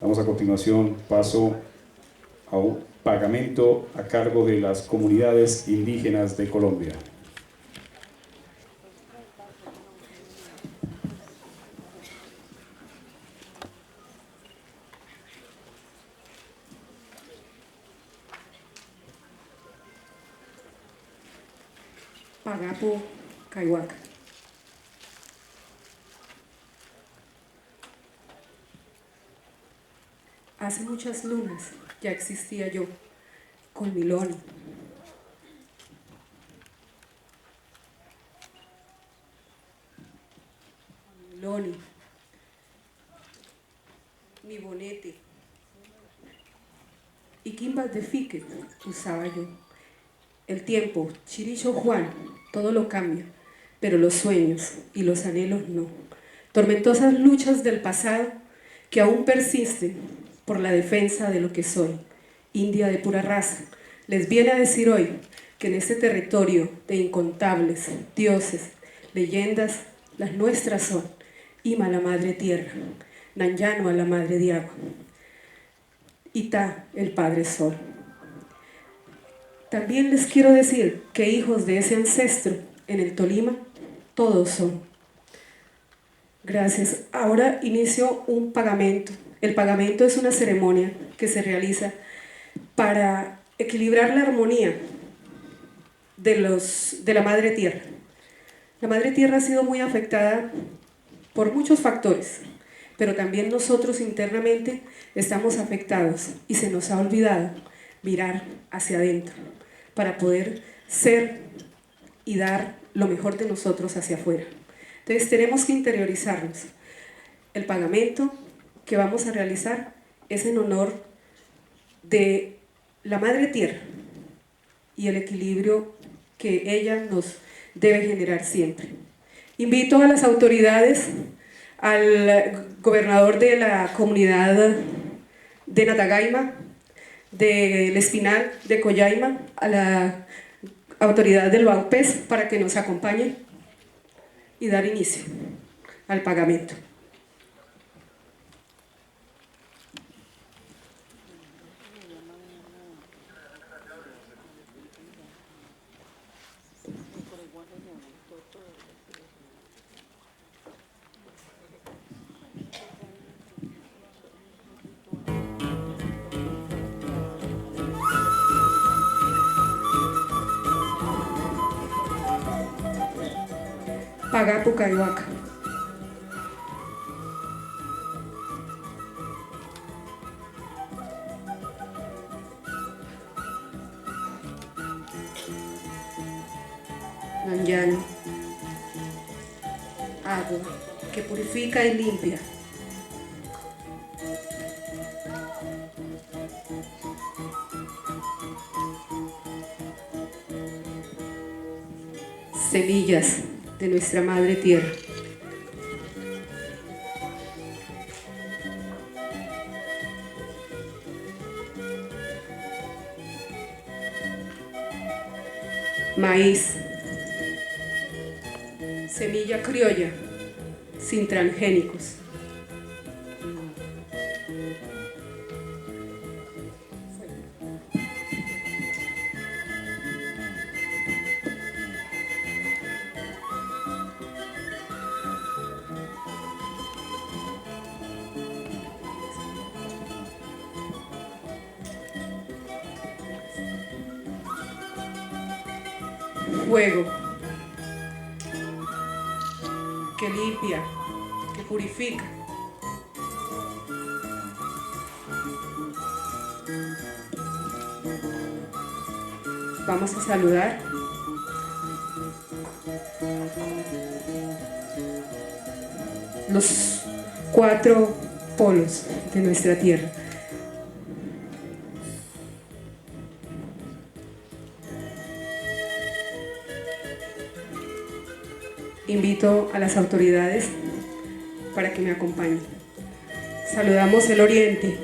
Damos a continuación paso a un pagamento a cargo de las comunidades indígenas de Colombia. Pagapu Kaiwaka. Hace muchas lunas ya existía yo con mi loni. Mi loni, mi bonete y quimbas de fique usaba yo. El tiempo, Chiricho Juan, todo lo cambia, pero los sueños y los anhelos no. Tormentosas luchas del pasado que aún persisten por la defensa de lo que soy. India de pura raza, les viene a decir hoy que en este territorio de incontables dioses, leyendas, las nuestras son Ima la madre tierra, Nanyano a la madre de agua, Ita el padre sol. También les quiero decir que hijos de ese ancestro en el Tolima, todos son. Gracias. Ahora inicio un pagamento. El pagamento es una ceremonia que se realiza para equilibrar la armonía de la Madre Tierra. La Madre Tierra ha sido muy afectada por muchos factores, pero también nosotros internamente estamos afectados y se nos ha olvidado mirar hacia adentro para poder ser y dar lo mejor de nosotros hacia afuera. Entonces tenemos que interiorizarnos. El pagamento que vamos a realizar es en honor de la Madre Tierra y el equilibrio que ella nos debe generar siempre. Invito a las autoridades, al gobernador de la comunidad de Natagaima, del Espinal, de Collaima, a la autoridad del Baupés para que nos acompañen y dar inicio al pagamento. Pagapu Kaiwaka. Nanyano, agua que purifica y limpia. Semillas de nuestra Madre Tierra. Maíz, semilla criolla, sin transgénicos. Fuego, que limpia, que purifica. Vamos a saludar. Los 4 polos de nuestra tierra. Invito a las autoridades para que me acompañen. Saludamos el oriente,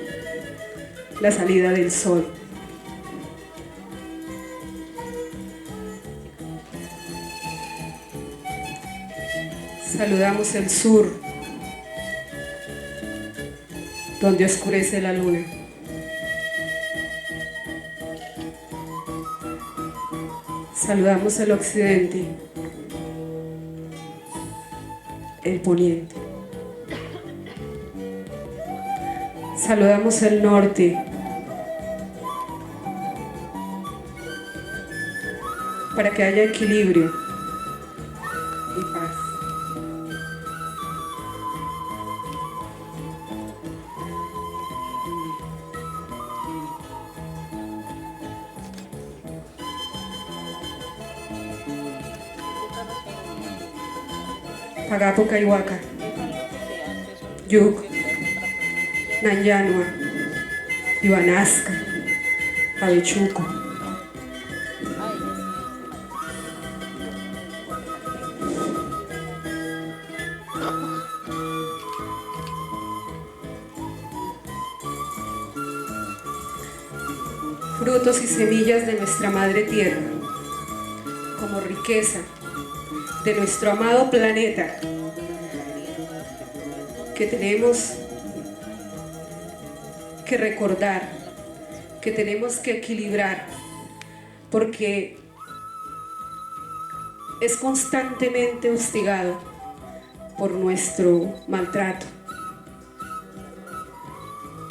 la salida del sol. Saludamos el sur, donde oscurece la luna. Saludamos el occidente, el poniente. Saludamos el norte, para que haya equilibrio y paz. Pagapo Kaiwaka, Yuk, Nanyanua, Iwanasca, Avechuco. Frutos y semillas de nuestra madre tierra, como riqueza de nuestro amado planeta, que tenemos que recordar, que tenemos que equilibrar, porque es constantemente hostigado por nuestro maltrato.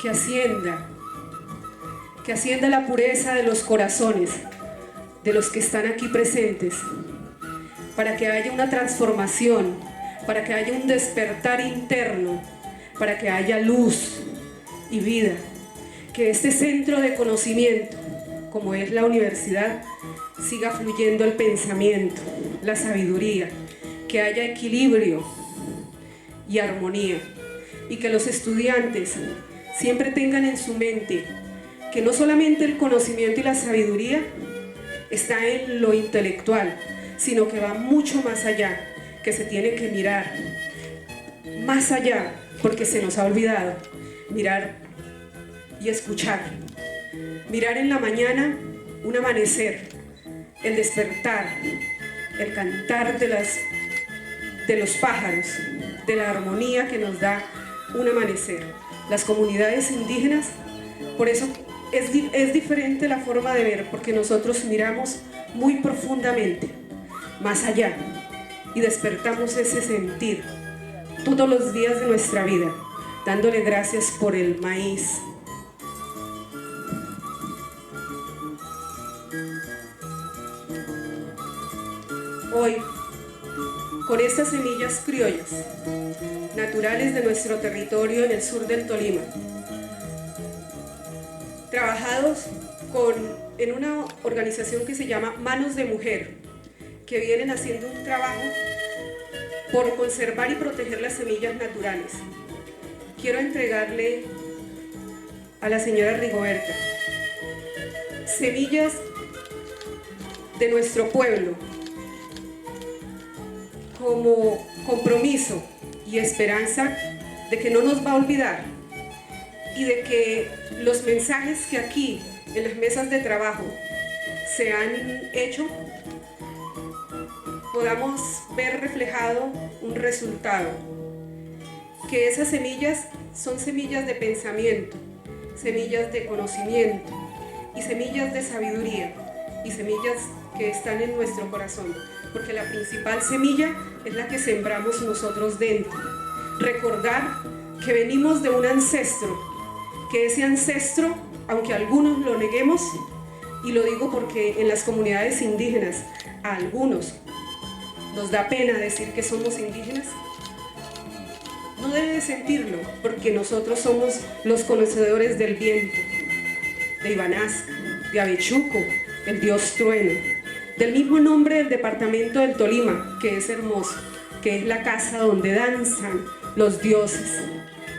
Que ascienda la pureza de los corazones de los que están aquí presentes, para que haya una transformación, para que haya un despertar interno, para que haya luz y vida. Que este centro de conocimiento, como es la universidad, siga fluyendo el pensamiento, la sabiduría, que haya equilibrio y armonía, y que los estudiantes siempre tengan en su mente que no solamente el conocimiento y la sabiduría está en lo intelectual, sino que va mucho más allá, que se tiene que mirar más allá, porque se nos ha olvidado mirar y escuchar. Mirar en la mañana un amanecer, el despertar, el cantar de los pájaros, de la armonía que nos da un amanecer. Las comunidades indígenas, por eso es diferente la forma de ver, porque nosotros miramos muy profundamente, más allá, y despertamos ese sentir todos los días de nuestra vida, dándole gracias por el maíz. Hoy, con estas semillas criollas, naturales de nuestro territorio en el sur del Tolima, trabajados en una organización que se llama Manos de Mujer, que vienen haciendo un trabajo por conservar y proteger las semillas naturales. Quiero entregarle a la señora Rigoberta semillas de nuestro pueblo como compromiso y esperanza de que no nos va a olvidar, y de que los mensajes que aquí en las mesas de trabajo se han hecho podamos ver reflejado un resultado, que esas semillas son semillas de pensamiento, semillas de conocimiento y semillas de sabiduría, y semillas que están en nuestro corazón, porque la principal semilla es la que sembramos nosotros dentro. Recordar que venimos de un ancestro, que ese ancestro, aunque algunos lo neguemos, y lo digo porque en las comunidades indígenas a algunos nos da pena decir que somos indígenas, no debe de sentirlo, porque nosotros somos los conocedores del viento, de Ibanasca, de Avechuco, el dios trueno, del mismo nombre del departamento del Tolima, que es hermoso, que es la casa donde danzan los dioses,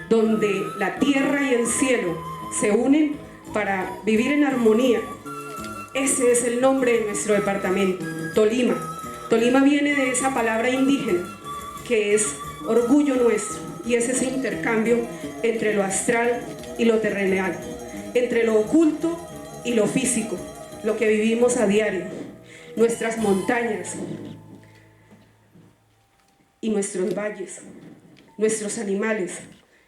donde la tierra y el cielo se unen para vivir en armonía. Ese es el nombre de nuestro departamento, Tolima. Tolima viene de esa palabra indígena, que es orgullo nuestro, y es ese intercambio entre lo astral y lo terrenal, entre lo oculto y lo físico, lo que vivimos a diario, nuestras montañas y nuestros valles, nuestros animales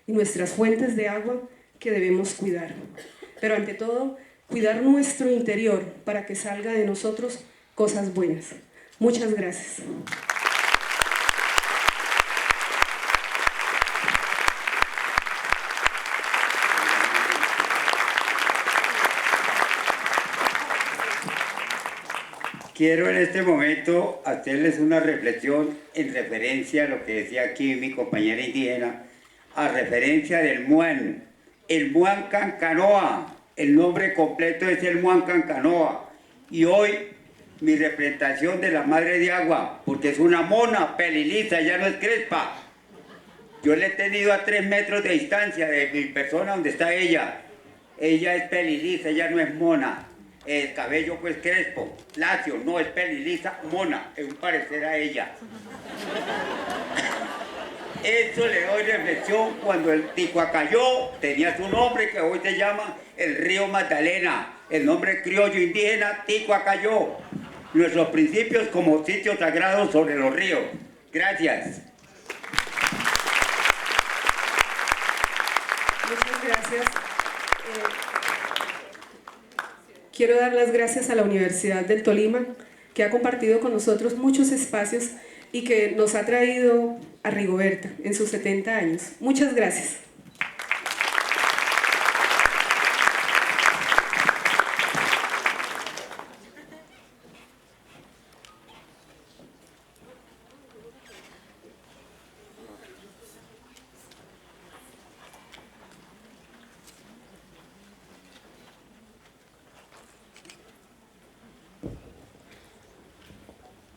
y nuestras fuentes de agua que debemos cuidar. Pero ante todo, cuidar nuestro interior para que salga de nosotros cosas buenas. Muchas gracias. Quiero en este momento hacerles una reflexión en referencia a lo que decía aquí mi compañera indígena, a referencia del Muan. El Muan Cancanoa, el nombre completo es el Muan Cancanoa. Y hoy mi representación de la Madre de Agua, porque es una mona peliliza, ya no es crespa. Yo le he tenido a 3 metros de distancia de mi persona donde está ella. Ella es peliliza, ella no es mona. El cabello pues crespo, lacio, no es peliliza, mona, es un parecer a ella. Eso le doy reflexión cuando el Ticuacayó tenía su nombre que hoy se llama el río Magdalena, el nombre criollo indígena Ticuacayó. Nuestros principios como sitios sagrados sobre los ríos. Gracias. Muchas gracias. Quiero dar las gracias a la Universidad del Tolima, que ha compartido con nosotros muchos espacios y que nos ha traído a Rigoberta en sus 70 años. Muchas gracias.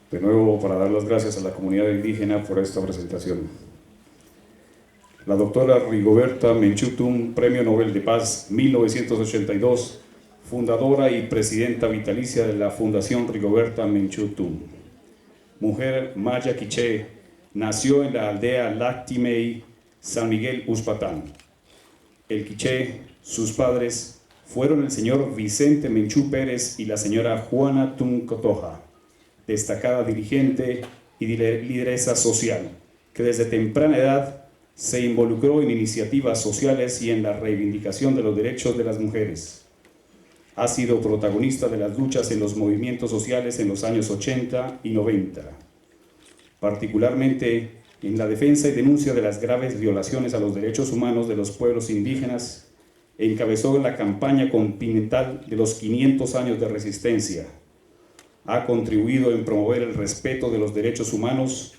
De nuevo, para dar las gracias a la comunidad indígena por esta presentación. La doctora Rigoberta Menchú Tum, Premio Nobel de Paz 1982, fundadora y presidenta vitalicia de la Fundación Rigoberta Menchú Tum. Mujer maya quiché, nació en la aldea Lactimey, San Miguel Uspatán. El quiché, sus padres, fueron el señor Vicente Menchú Pérez y la señora Juana Tum Cotoja, destacada dirigente y lideresa social, que desde temprana edad se involucró en iniciativas sociales y en la reivindicación de los derechos de las mujeres. Ha sido protagonista de las luchas en los movimientos sociales en los años 80 y 90, particularmente en la defensa y denuncia de las graves violaciones a los derechos humanos de los pueblos indígenas. Encabezó la campaña continental de los 500 años de resistencia. Ha contribuido en promover el respeto de los derechos humanos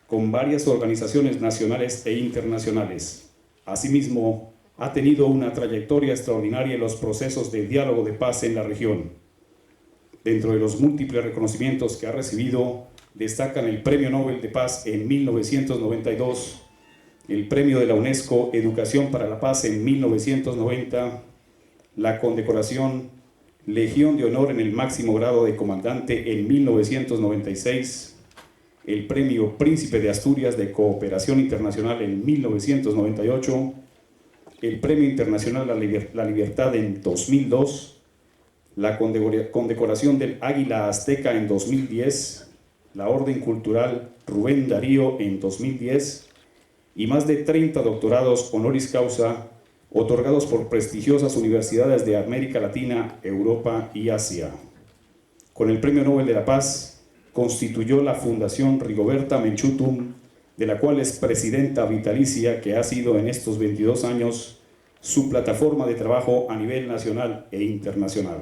con varias organizaciones nacionales e internacionales. Asimismo, ha tenido una trayectoria extraordinaria en los procesos de diálogo de paz en la región. Dentro de los múltiples reconocimientos que ha recibido, destacan el Premio Nobel de Paz en 1992, el Premio de la UNESCO Educación para la Paz en 1990, la condecoración Legión de Honor en el máximo grado de comandante en 1996, el Premio Príncipe de Asturias de Cooperación Internacional en 1998, el Premio Internacional a la Libertad en 2002, la condecoración del Águila Azteca en 2010, la Orden Cultural Rubén Darío en 2010 y más de 30 doctorados honoris causa otorgados por prestigiosas universidades de América Latina, Europa y Asia. Con el Premio Nobel de la Paz, constituyó la Fundación Rigoberta Menchú Tum, de la cual es presidenta vitalicia, que ha sido en estos 22 años su plataforma de trabajo a nivel nacional e internacional.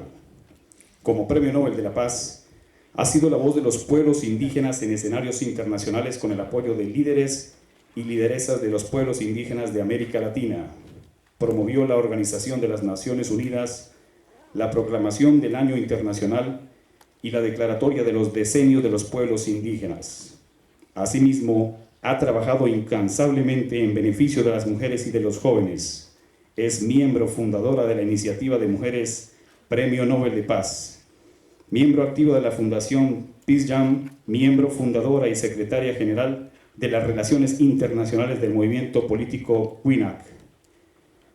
Como Premio Nobel de la Paz, ha sido la voz de los pueblos indígenas en escenarios internacionales con el apoyo de líderes y lideresas de los pueblos indígenas de América Latina. Promovió la Organización de las Naciones Unidas, la proclamación del Año Internacional y la declaratoria de los decenios de los pueblos indígenas. Asimismo, ha trabajado incansablemente en beneficio de las mujeres y de los jóvenes. Es miembro fundadora de la Iniciativa de Mujeres Premio Nobel de Paz, miembro activo de la Fundación Peace Jam, miembro fundadora y secretaria general de las Relaciones Internacionales del Movimiento Político WINAC,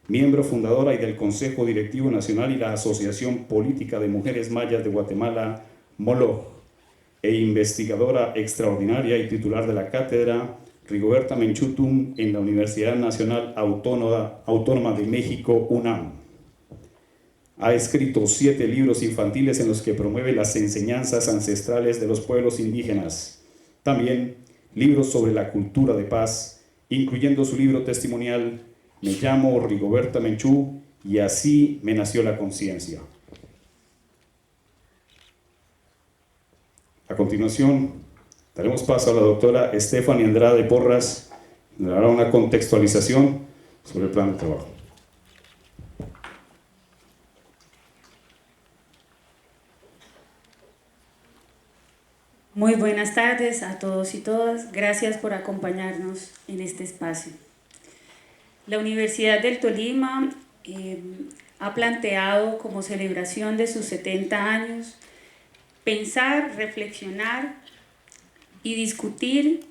miembro fundadora y del Consejo Directivo Nacional y la Asociación Política de Mujeres Mayas de Guatemala, MOLOG, e investigadora extraordinaria y titular de la Cátedra Rigoberta Menchú Tum en la Universidad Nacional Autónoma de México, UNAM. Ha escrito 7 libros infantiles en los que promueve las enseñanzas ancestrales de los pueblos indígenas. También libros sobre la cultura de paz, incluyendo su libro testimonial Me llamo Rigoberta Menchú y así me nació la conciencia. A continuación, daremos paso a la doctora Stephanie Andrade Porras, que dará una contextualización sobre el plan de trabajo. Muy buenas tardes a todos y todas. Gracias por acompañarnos en este espacio. La Universidad del Tolima ha planteado como celebración de sus 70 años pensar, reflexionar y discutir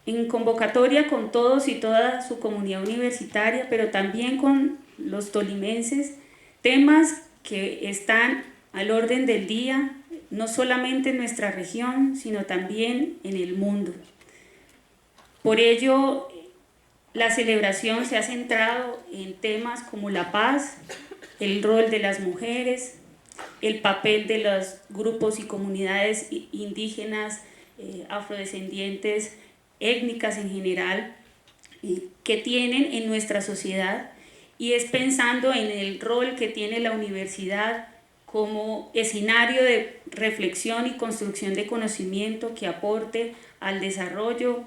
en convocatoria con todos y toda su comunidad universitaria, pero también con los tolimenses, temas que están al orden del día, no solamente en nuestra región, sino también en el mundo. Por ello, la celebración se ha centrado en temas como la paz, el rol de las mujeres, el papel de los grupos y comunidades indígenas, afrodescendientes, étnicas en general, que tienen en nuestra sociedad, y es pensando en el rol que tiene la universidad como escenario de reflexión y construcción de conocimiento que aporte al desarrollo,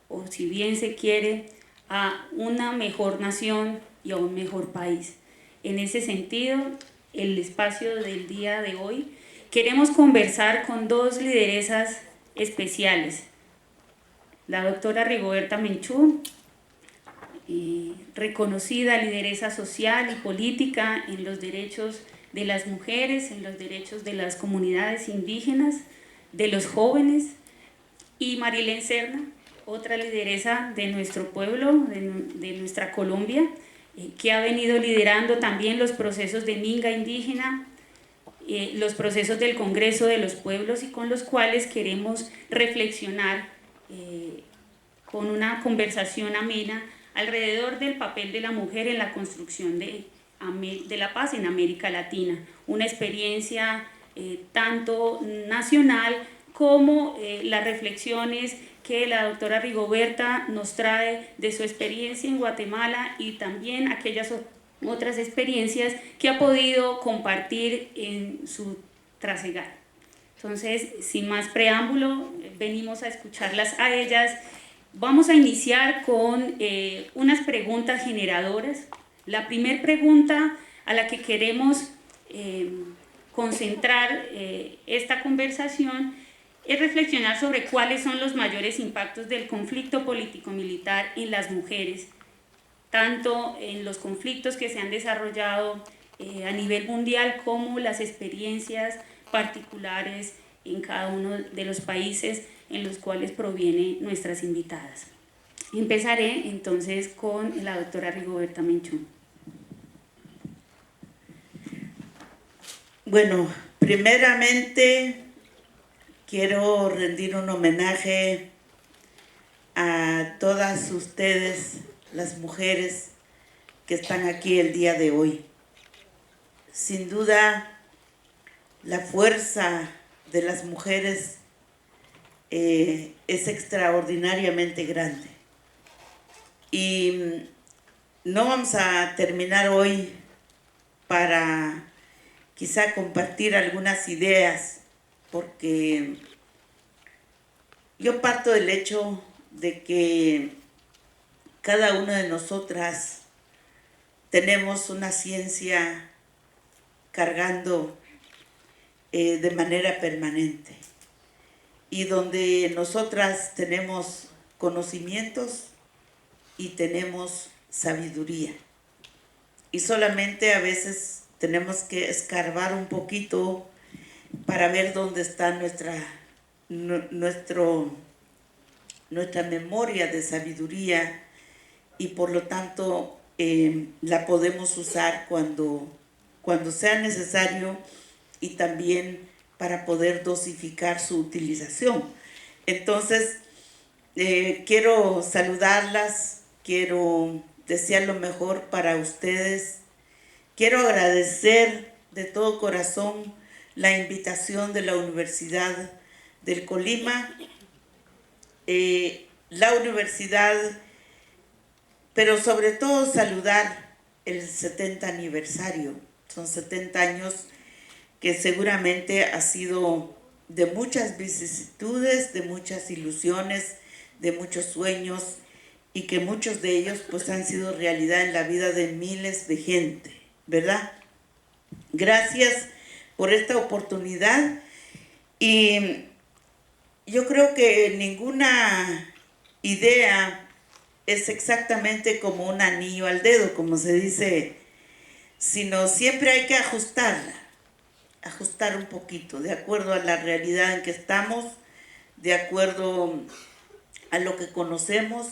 o si bien se quiere, a una mejor nación y a un mejor país. En ese sentido, el espacio del día de hoy, queremos conversar con 2 lideresas especiales. La doctora Rigoberta Menchú, reconocida lideresa social y política en los derechos de las mujeres, en los derechos de las comunidades indígenas, de los jóvenes, y Marilén Serna, otra lideresa de nuestro pueblo, de nuestra Colombia, que ha venido liderando también los procesos de Minga indígena, los procesos del Congreso de los Pueblos, y con los cuales queremos reflexionar con una conversación amena alrededor del papel de la mujer en la construcción de la paz en América Latina, una experiencia tanto nacional como las reflexiones que la doctora Rigoberta nos trae de su experiencia en Guatemala, y también aquellas otras experiencias que ha podido compartir en su trasegar. Entonces, sin más preámbulo, venimos a escucharlas a ellas. Vamos a iniciar con unas preguntas generadoras. La primera pregunta a la que queremos concentrar esta conversación es reflexionar sobre cuáles son los mayores impactos del conflicto político-militar en las mujeres, tanto en los conflictos que se han desarrollado a nivel mundial como las experiencias particulares en cada uno de los países en los cuales provienen nuestras invitadas. Empezaré entonces con la doctora Rigoberta Menchú. Bueno, primeramente quiero rendir un homenaje a todas ustedes, las mujeres que están aquí el día de hoy. Sin duda, la fuerza de las mujeres es extraordinariamente grande. Y no vamos a terminar hoy para quizá compartir algunas ideas, porque yo parto del hecho de que cada una de nosotras tenemos una ciencia cargando de manera permanente, y donde nosotras tenemos conocimientos y tenemos sabiduría, y solamente a veces tenemos que escarbar un poquito para ver dónde está nuestra memoria de sabiduría, y por lo tanto la podemos usar cuando sea necesario, y también para poder dosificar su utilización. Entonces, quiero saludarlas, quiero desear lo mejor para ustedes. Quiero agradecer de todo corazón la invitación de la Universidad del Colima, la universidad, pero sobre todo saludar el 70 aniversario. Son 70 años que seguramente ha sido de muchas vicisitudes, de muchas ilusiones, de muchos sueños, y que muchos de ellos pues han sido realidad en la vida de miles de gente, ¿verdad? Gracias por esta oportunidad, y yo creo que ninguna idea es exactamente como un anillo al dedo, como se dice, sino siempre hay que ajustarla, ajustar un poquito, de acuerdo a la realidad en que estamos, de acuerdo a lo que conocemos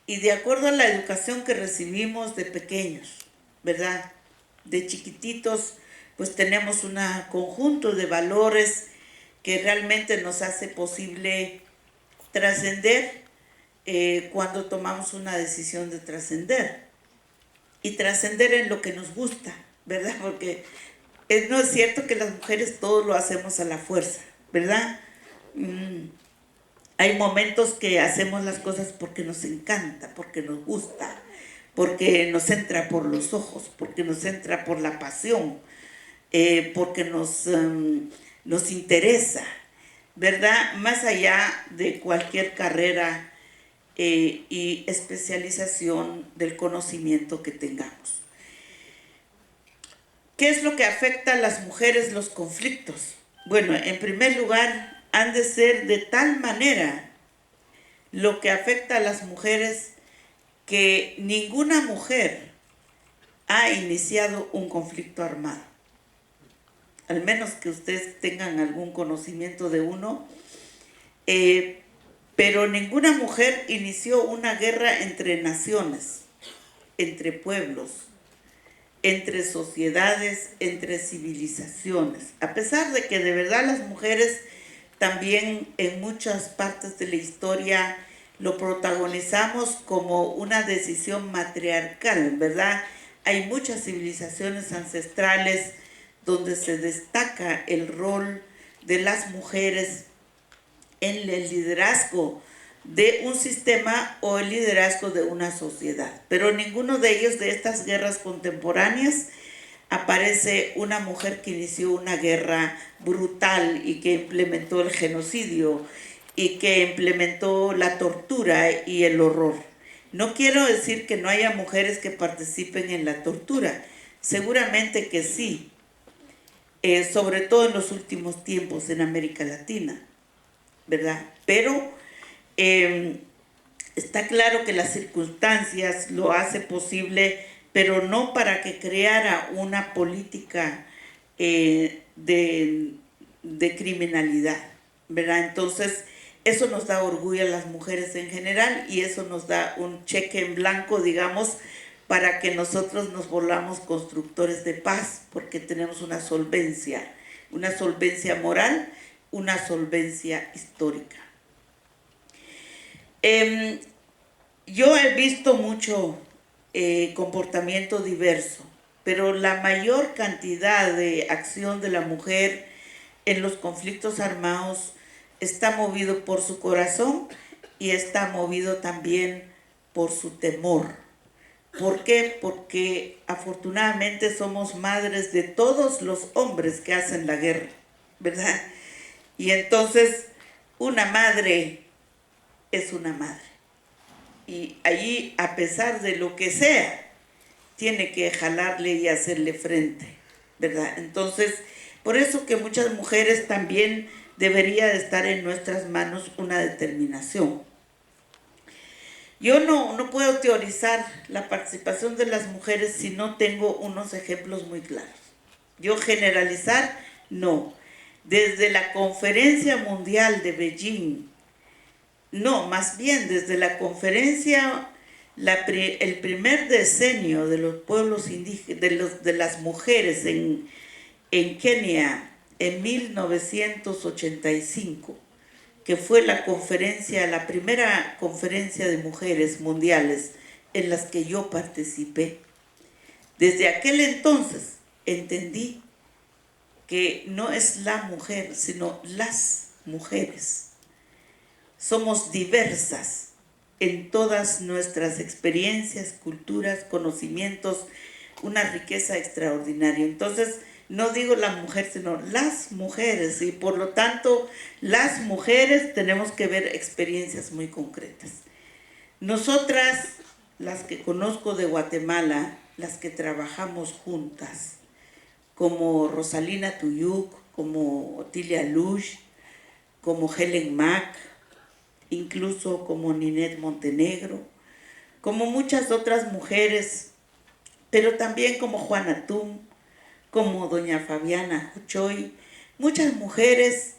y de acuerdo a la educación que recibimos de pequeños, ¿verdad? De chiquititos, pues tenemos un conjunto de valores que realmente nos hace posible trascender cuando tomamos una decisión de trascender. Y trascender en lo que nos gusta, ¿verdad? Porque no es cierto que las mujeres todo lo hacemos a la fuerza, ¿verdad? Hay momentos que hacemos las cosas porque nos encanta, porque nos gusta, porque nos entra por los ojos, porque nos entra por la pasión, porque nos interesa, ¿verdad? Más allá de cualquier carrera y especialización del conocimiento que tengamos. ¿Qué es lo que afecta a las mujeres los conflictos? Bueno, en primer lugar, han de ser de tal manera lo que afecta a las mujeres que ninguna mujer ha iniciado un conflicto armado. Al menos que ustedes tengan algún conocimiento de uno, pero ninguna mujer inició una guerra entre naciones, entre pueblos, entre sociedades, entre civilizaciones. A pesar de que de verdad las mujeres también en muchas partes de la historia lo protagonizamos como una decisión matriarcal, ¿verdad? Hay muchas civilizaciones ancestrales donde se destaca el rol de las mujeres en el liderazgo de un sistema o el liderazgo de una sociedad. Pero ninguno de ellos, de estas guerras contemporáneas, aparece una mujer que inició una guerra brutal y que implementó el genocidio y que implementó la tortura y el horror. No quiero decir que no haya mujeres que participen en la tortura, seguramente que sí, sobre todo en los últimos tiempos en América Latina, ¿verdad? Pero está claro que las circunstancias lo hacen posible, pero no para que creara una política de criminalidad, ¿verdad? Entonces, eso nos da orgullo a las mujeres en general y eso nos da un cheque en blanco, digamos, para que nosotros nos volvamos constructores de paz, porque tenemos una solvencia moral, una solvencia histórica. Yo he visto mucho comportamiento diverso, pero la mayor cantidad de acción de la mujer en los conflictos armados está movido por su corazón y está movido también por su temor. ¿Por qué? Porque afortunadamente somos madres de todos los hombres que hacen la guerra, ¿verdad? Y entonces una madre es una madre. Y allí, a pesar de lo que sea, tiene que jalarle y hacerle frente, ¿verdad? Entonces, por eso que muchas mujeres también debería de estar en nuestras manos una determinación. Yo no puedo teorizar la participación de las mujeres si no tengo unos ejemplos muy claros. Yo generalizar, no. Desde la Conferencia Mundial de Beijing, no, más bien desde la conferencia, el primer decenio de los pueblos indígenas, de las mujeres en Kenia, en 1985, que fue la primera conferencia de mujeres mundiales en las que yo participé. Desde aquel entonces entendí que no es la mujer, sino las mujeres. Somos diversas en todas nuestras experiencias, culturas, conocimientos, una riqueza extraordinaria. Entonces, no digo la mujer, sino las mujeres, y por lo tanto, las mujeres tenemos que ver experiencias muy concretas. Nosotras, las que conozco de Guatemala, las que trabajamos juntas, como Rosalina Tuyuk, como Otilia Lush, como Helen Mack, incluso como Ninette Montenegro, como muchas otras mujeres, pero también como Juana Tum, como doña Fabiana Huchoy, muchas mujeres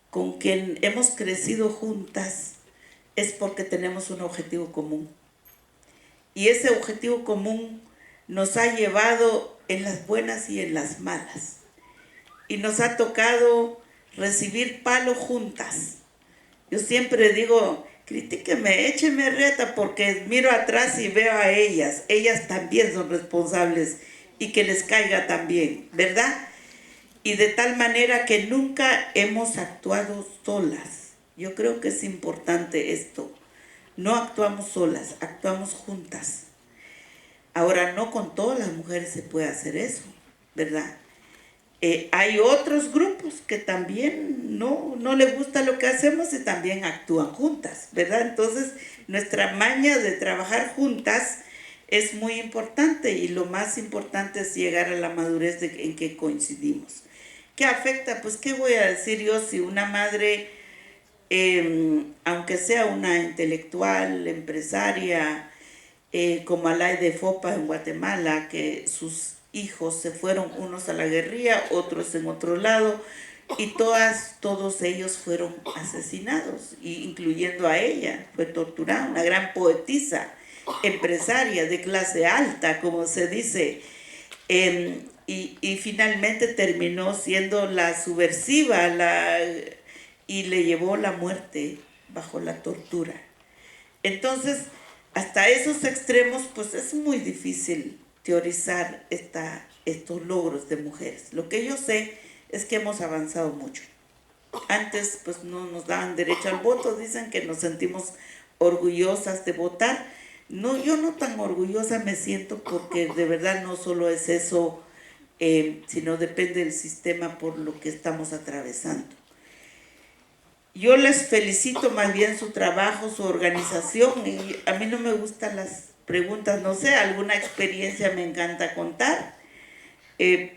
con quien hemos crecido juntas, es porque tenemos un objetivo común. Y ese objetivo común nos ha llevado en las buenas y en las malas. Y nos ha tocado recibir palo juntas. Yo siempre digo, critíqueme, écheme reta, porque miro atrás y veo a ellas. Ellas también son responsables y que les caiga también, ¿verdad? Y de tal manera que nunca hemos actuado solas. Yo creo que es importante esto. No actuamos solas, actuamos juntas. Ahora, no con todas las mujeres se puede hacer eso, ¿verdad? Hay otros grupos que también no les gusta lo que hacemos y también actúan juntas, ¿verdad? Entonces, nuestra maña de trabajar juntas es muy importante, y lo más importante es llegar a la madurez en que coincidimos. ¿Qué afecta? Pues, ¿qué voy a decir yo si una madre, aunque sea una intelectual, empresaria, como Alay de Fopa en Guatemala, que sus hijos se fueron unos a la guerrilla, otros en otro lado, y todos ellos fueron asesinados, incluyendo a ella, fue torturada, una gran poetisa, empresaria de clase alta, como se dice, y finalmente terminó siendo la subversiva y le llevó la muerte bajo la tortura. Entonces, hasta esos extremos, pues es muy difícil teorizar estos logros de mujeres. Lo que yo sé es que hemos avanzado mucho. Antes, pues no nos daban derecho al voto, dicen que nos sentimos orgullosas de votar. No, yo no tan orgullosa me siento, porque de verdad no solo es eso, sino depende del sistema por lo que estamos atravesando. Yo les felicito más bien su trabajo, su organización, y a mí no me gustan las preguntas, no sé, alguna experiencia me encanta contar,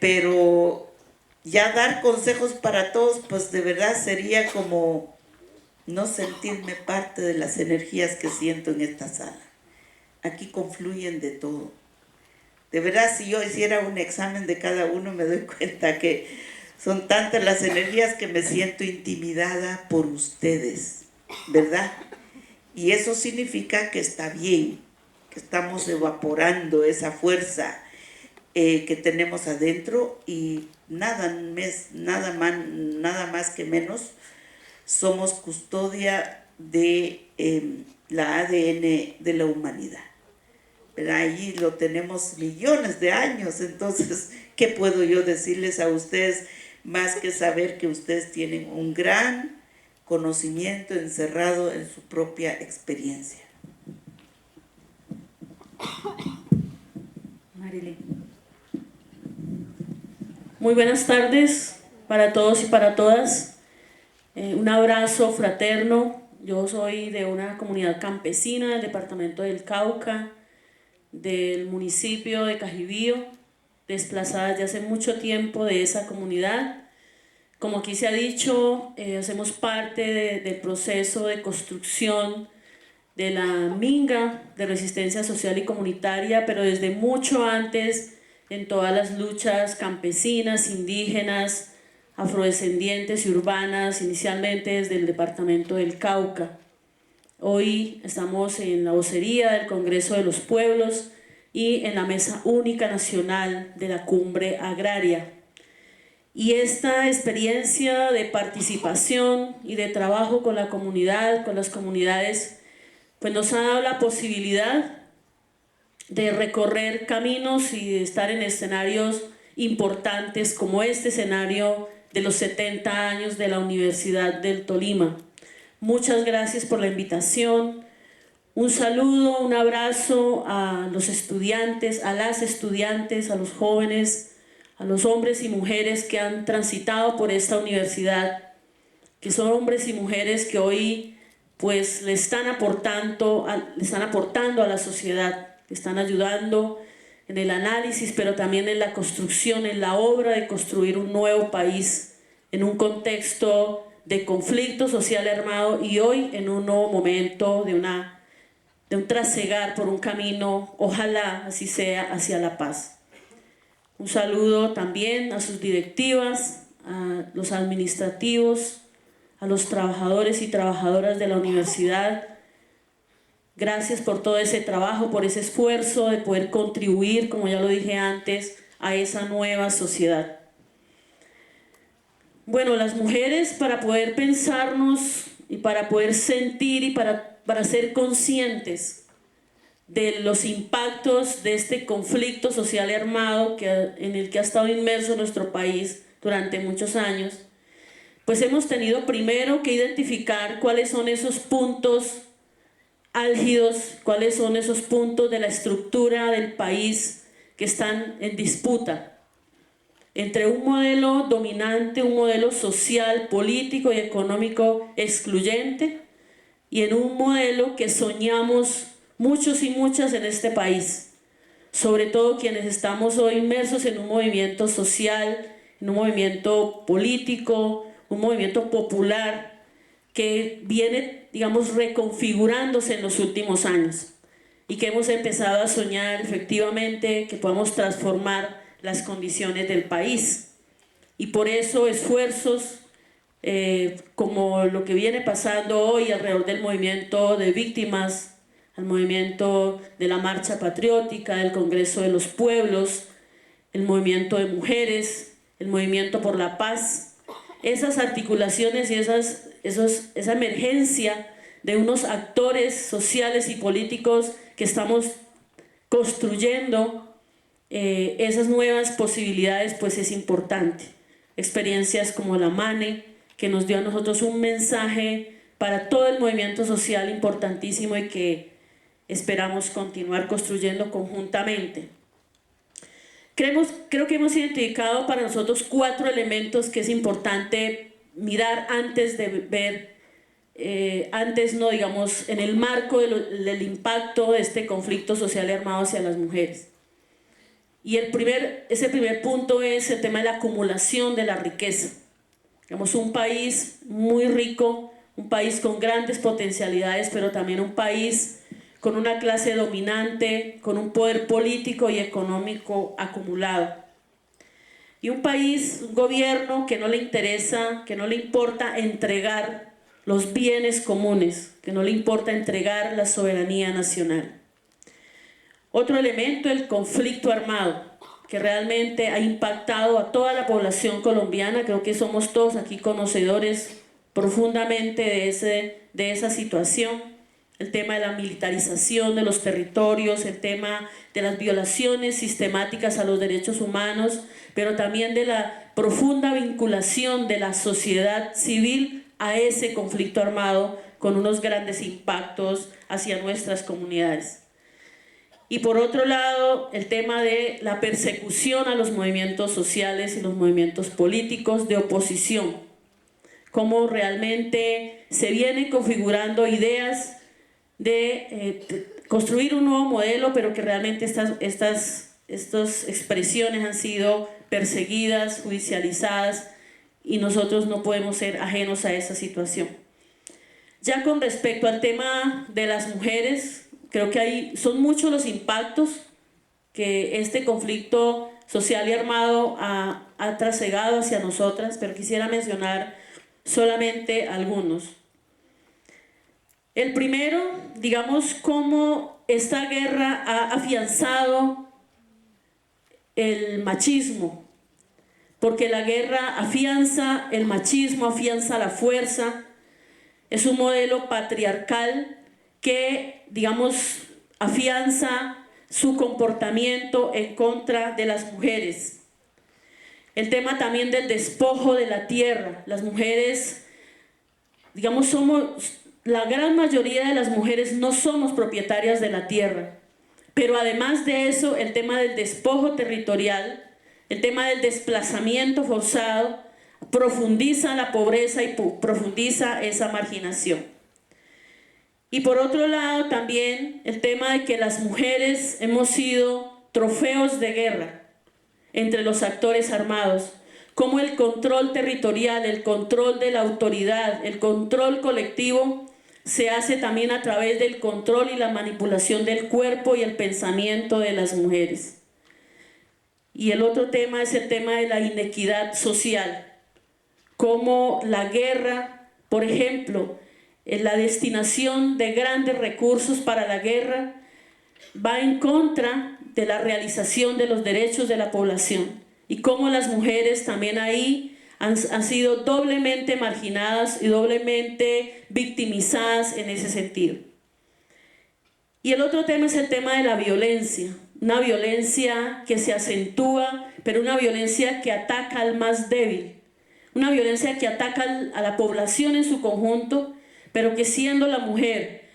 pero ya dar consejos para todos, pues de verdad sería como no sentirme parte de las energías que siento en esta sala. Aquí confluyen de todo. De verdad, si yo hiciera un examen de cada uno, me doy cuenta que son tantas las energías que me siento intimidada por ustedes, ¿verdad? Y eso significa que está bien, que estamos evaporando esa fuerza que tenemos adentro, y nada más que menos somos custodia de la ADN de la humanidad. Pero allí lo tenemos millones de años, entonces, ¿qué puedo yo decirles a ustedes más que saber que ustedes tienen un gran conocimiento encerrado en su propia experiencia? Marilyn. Muy buenas tardes para todos y para todas. Un abrazo fraterno. Yo soy de una comunidad campesina del departamento del Cauca, del municipio de Cajibío, desplazada desde hace mucho tiempo de esa comunidad. Como aquí se ha dicho, hacemos parte del proceso de construcción de la Minga de resistencia social y comunitaria, pero desde mucho antes en todas las luchas campesinas, indígenas, afrodescendientes y urbanas, inicialmente desde el departamento del Cauca. Hoy estamos en la vocería del Congreso de los Pueblos y en la Mesa Única Nacional de la Cumbre Agraria. Y esta experiencia de participación y de trabajo con la comunidad, con las comunidades, pues nos ha dado la posibilidad de recorrer caminos y de estar en escenarios importantes como este escenario de los 70 años de la Universidad del Tolima. Muchas gracias por la invitación. Un saludo, un abrazo a los estudiantes, a las estudiantes, a los jóvenes, a los hombres y mujeres que han transitado por esta universidad, que son hombres y mujeres que hoy pues le están aportando a la sociedad, que están ayudando en el análisis, pero también en la construcción, en la obra de construir un nuevo país en un contexto de conflicto social armado y hoy en un nuevo momento de un trasegar por un camino, ojalá así sea, hacia la paz. Un saludo también a sus directivas, a los administrativos, a los trabajadores y trabajadoras de la universidad. Gracias por todo ese trabajo, por ese esfuerzo de poder contribuir, como ya lo dije antes, a esa nueva sociedad. Bueno, las mujeres, para poder pensarnos y para poder sentir y para ser conscientes de los impactos de este conflicto social y armado en el que ha estado inmerso nuestro país durante muchos años, pues hemos tenido primero que identificar cuáles son esos puntos álgidos, cuáles son esos puntos de la estructura del país que están en disputa entre un modelo dominante, un modelo social, político y económico excluyente, y en un modelo que soñamos muchos y muchas en este país, sobre todo quienes estamos hoy inmersos en un movimiento social, en un movimiento político, un movimiento popular que viene, digamos, reconfigurándose en los últimos años y que hemos empezado a soñar efectivamente que podamos transformar las condiciones del país. Y por eso esfuerzos como lo que viene pasando hoy alrededor del movimiento de víctimas, al movimiento de la Marcha Patriótica, del Congreso de los Pueblos, el movimiento de mujeres, el movimiento por la paz, esas articulaciones y esa emergencia de unos actores sociales y políticos que estamos construyendo esas nuevas posibilidades, pues es importante. Experiencias como la MANE, que nos dio a nosotros un mensaje para todo el movimiento social importantísimo y que esperamos continuar construyendo conjuntamente. Creo que hemos identificado para nosotros 4 elementos que es importante mirar antes de ver, digamos, en el marco del impacto de este conflicto social y armado hacia las mujeres. Y ese primer punto es el tema de la acumulación de la riqueza. Digamos, un país muy rico, un país con grandes potencialidades, pero también un país con una clase dominante, con un poder político y económico acumulado. Y un país, un gobierno que no le interesa, que no le importa entregar los bienes comunes, que no le importa entregar la soberanía nacional. Otro elemento, el conflicto armado, que realmente ha impactado a toda la población colombiana. Creo que somos todos aquí conocedores profundamente de esa situación. El tema de la militarización de los territorios, el tema de las violaciones sistemáticas a los derechos humanos, pero también de la profunda vinculación de la sociedad civil a ese conflicto armado con unos grandes impactos hacia nuestras comunidades. Y por otro lado, el tema de la persecución a los movimientos sociales y los movimientos políticos de oposición. Cómo realmente se vienen configurando ideas de construir un nuevo modelo, pero que realmente estas expresiones han sido perseguidas, judicializadas, y nosotros no podemos ser ajenos a esa situación. Ya con respecto al tema de las mujeres, creo que son muchos los impactos que este conflicto social y armado ha trasegado hacia nosotras, pero quisiera mencionar solamente algunos. El primero, digamos, cómo esta guerra ha afianzado el machismo, porque la guerra afianza el machismo, afianza la fuerza, es un modelo patriarcal que, digamos, afianza su comportamiento en contra de las mujeres. El tema también del despojo de la tierra. Las mujeres, digamos, la gran mayoría de las mujeres no somos propietarias de la tierra. Pero además de eso, el tema del despojo territorial, el tema del desplazamiento forzado, profundiza la pobreza y profundiza esa marginación. Y por otro lado también el tema de que las mujeres hemos sido trofeos de guerra entre los actores armados, como el control territorial, el control de la autoridad, el control colectivo se hace también a través del control y la manipulación del cuerpo y el pensamiento de las mujeres. Y el otro tema es el tema de la inequidad social, como la guerra, por ejemplo, en la destinación de grandes recursos para la guerra va en contra de la realización de los derechos de la población y cómo las mujeres también ahí han sido doblemente marginadas y doblemente victimizadas en ese sentido. Y el otro tema es el tema de la violencia, una violencia que se acentúa, pero una violencia que ataca al más débil, una violencia que ataca a la población en su conjunto, pero que siendo la mujer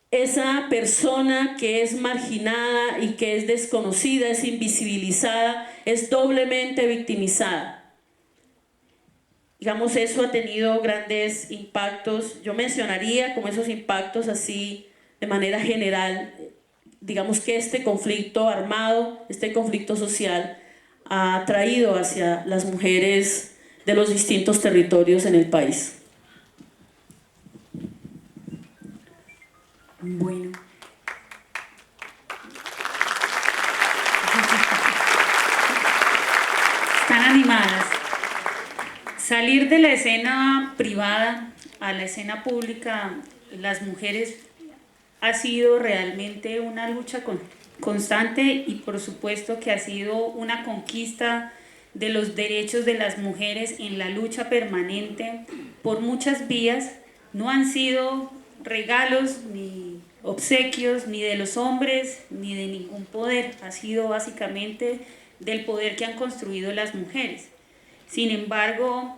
esa persona que es marginada y que es desconocida, es invisibilizada, es doblemente victimizada. Digamos, eso ha tenido grandes impactos. Yo mencionaría como esos impactos así de manera general, digamos que este conflicto armado, este conflicto social ha traído hacia las mujeres de los distintos territorios en el país. Bueno. Están animadas. Salir de la escena privada a la escena pública, las mujeres, ha sido realmente una lucha constante y por supuesto que ha sido una conquista de los derechos de las mujeres en la lucha permanente por muchas vías. No han sido regalos ni obsequios ni de los hombres ni de ningún poder, ha sido básicamente del poder que han construido las mujeres. Sin embargo,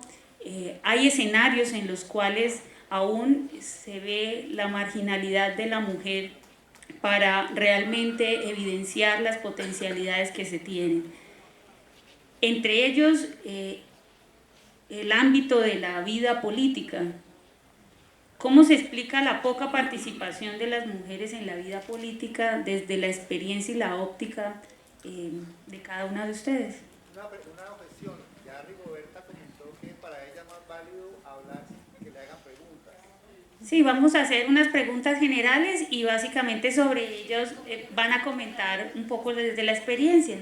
hay escenarios en los cuales aún se ve la marginalidad de la mujer para realmente evidenciar las potencialidades que se tienen. Entre ellos, el ámbito de la vida política. ¿Cómo se explica la poca participación de las mujeres en la vida política desde la experiencia y la óptica de cada una de ustedes? Una objeción. Ya Rigoberta comentó que para ella es más válido hablar que le hagan preguntas. Sí, vamos a hacer unas preguntas generales y básicamente sobre ellos van a comentar un poco desde la experiencia.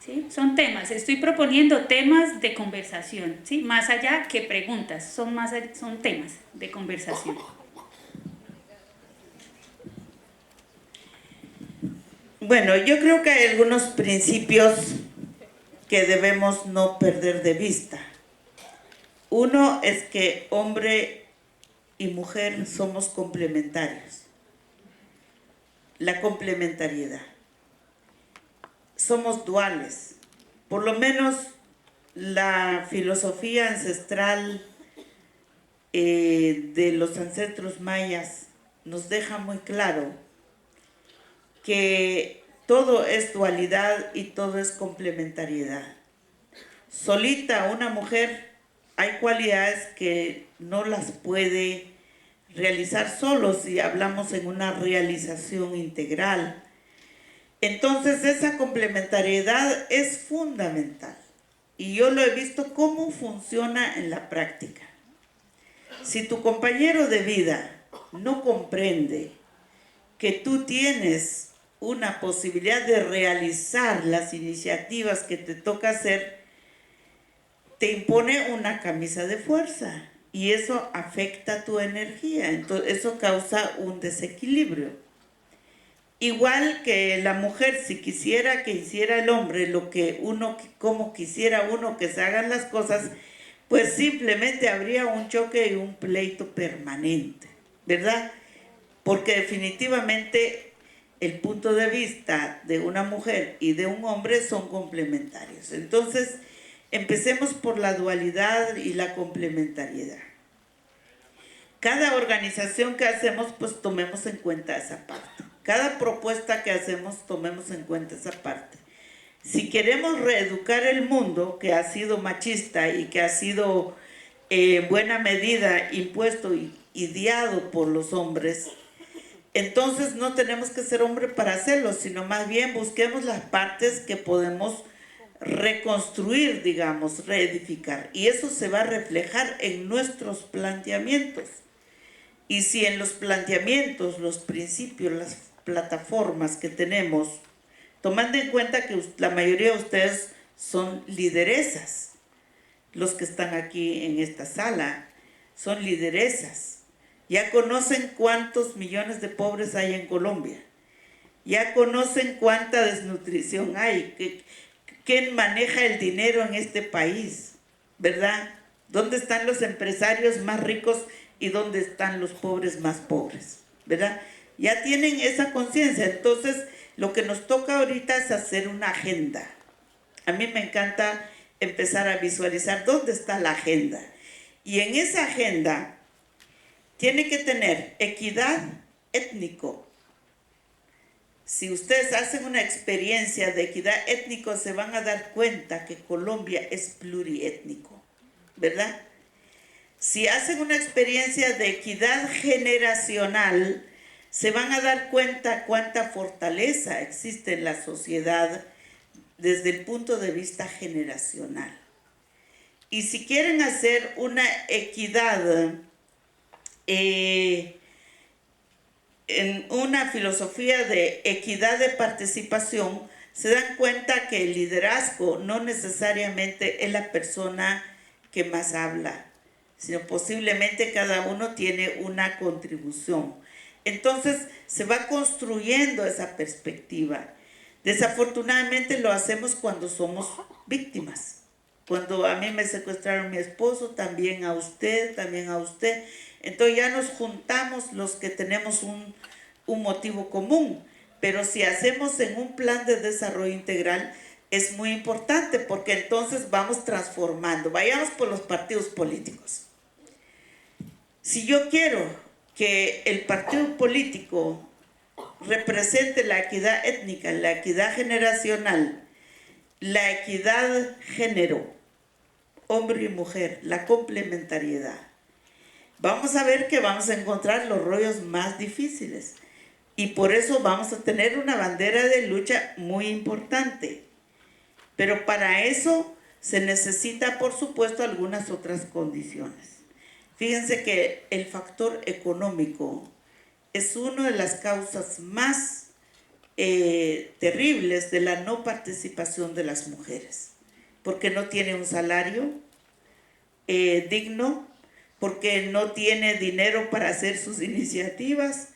¿Sí? Son temas, estoy proponiendo temas de conversación, ¿sí? Más allá que preguntas, son temas de conversación. Bueno, yo creo que hay algunos principios que debemos no perder de vista. Uno es que hombre y mujer somos complementarios. La complementariedad. Somos duales. Por lo menos la filosofía ancestral de los ancestros mayas nos deja muy claro que todo es dualidad y todo es complementariedad. Solita una mujer hay cualidades que no las puede realizar solo si hablamos en una realización integral. Entonces esa complementariedad es fundamental y yo lo he visto cómo funciona en la práctica. Si tu compañero de vida no comprende que tú tienes una posibilidad de realizar las iniciativas que te toca hacer, te impone una camisa de fuerza y eso afecta tu energía, entonces eso causa un desequilibrio. Igual que la mujer, si quisiera que hiciera el hombre lo que uno, como quisiera uno que se hagan las cosas, pues simplemente habría un choque y un pleito permanente, ¿verdad? Porque definitivamente el punto de vista de una mujer y de un hombre son complementarios. Entonces, empecemos por la dualidad y la complementariedad. Cada organización que hacemos, pues tomemos en cuenta esa parte. Cada propuesta que hacemos, tomemos en cuenta esa parte. Si queremos reeducar el mundo, que ha sido machista y que ha sido en buena medida impuesto y ideado por los hombres, entonces no tenemos que ser hombres para hacerlo, sino más bien busquemos las partes que podemos reconstruir, digamos, reedificar. Y eso se va a reflejar en nuestros planteamientos. Y si en los planteamientos, los principios, las plataformas que tenemos, tomando en cuenta que la mayoría de ustedes son lideresas, los que están aquí en esta sala son lideresas, ya conocen cuántos millones de pobres hay en Colombia, ya conocen cuánta desnutrición hay, quién maneja el dinero en este país, ¿verdad? ¿Dónde están los empresarios más ricos y dónde están los pobres más pobres? ¿Verdad? Ya tienen esa conciencia. Entonces, lo que nos toca ahorita es hacer una agenda. A mí me encanta empezar a visualizar dónde está la agenda. Y en esa agenda tiene que tener equidad étnico. Si ustedes hacen una experiencia de equidad étnico, se van a dar cuenta que Colombia es pluriétnico, ¿verdad? Si hacen una experiencia de equidad generacional, se van a dar cuenta cuánta fortaleza existe en la sociedad desde el punto de vista generacional. Y si quieren hacer una equidad en una filosofía de equidad de participación, se dan cuenta que el liderazgo no necesariamente es la persona que más habla, sino posiblemente cada uno tiene una contribución. Entonces se va construyendo esa perspectiva. Desafortunadamente lo hacemos cuando somos víctimas. Cuando a mí me secuestraron a mi esposo, también a usted, también a usted. Entonces ya nos juntamos los que tenemos un motivo común. Pero si hacemos en un plan de desarrollo integral, es muy importante porque entonces vamos transformando. Vayamos por los partidos políticos. Si yo quiero que el partido político represente la equidad étnica, la equidad generacional, la equidad género, hombre y mujer, la complementariedad, vamos a ver que vamos a encontrar los rollos más difíciles. Y por eso vamos a tener una bandera de lucha muy importante. Pero para eso se necesita, por supuesto, algunas otras condiciones. Fíjense que el factor económico es una de las causas más terribles de la no participación de las mujeres, porque no tiene un salario digno, porque no tiene dinero para hacer sus iniciativas,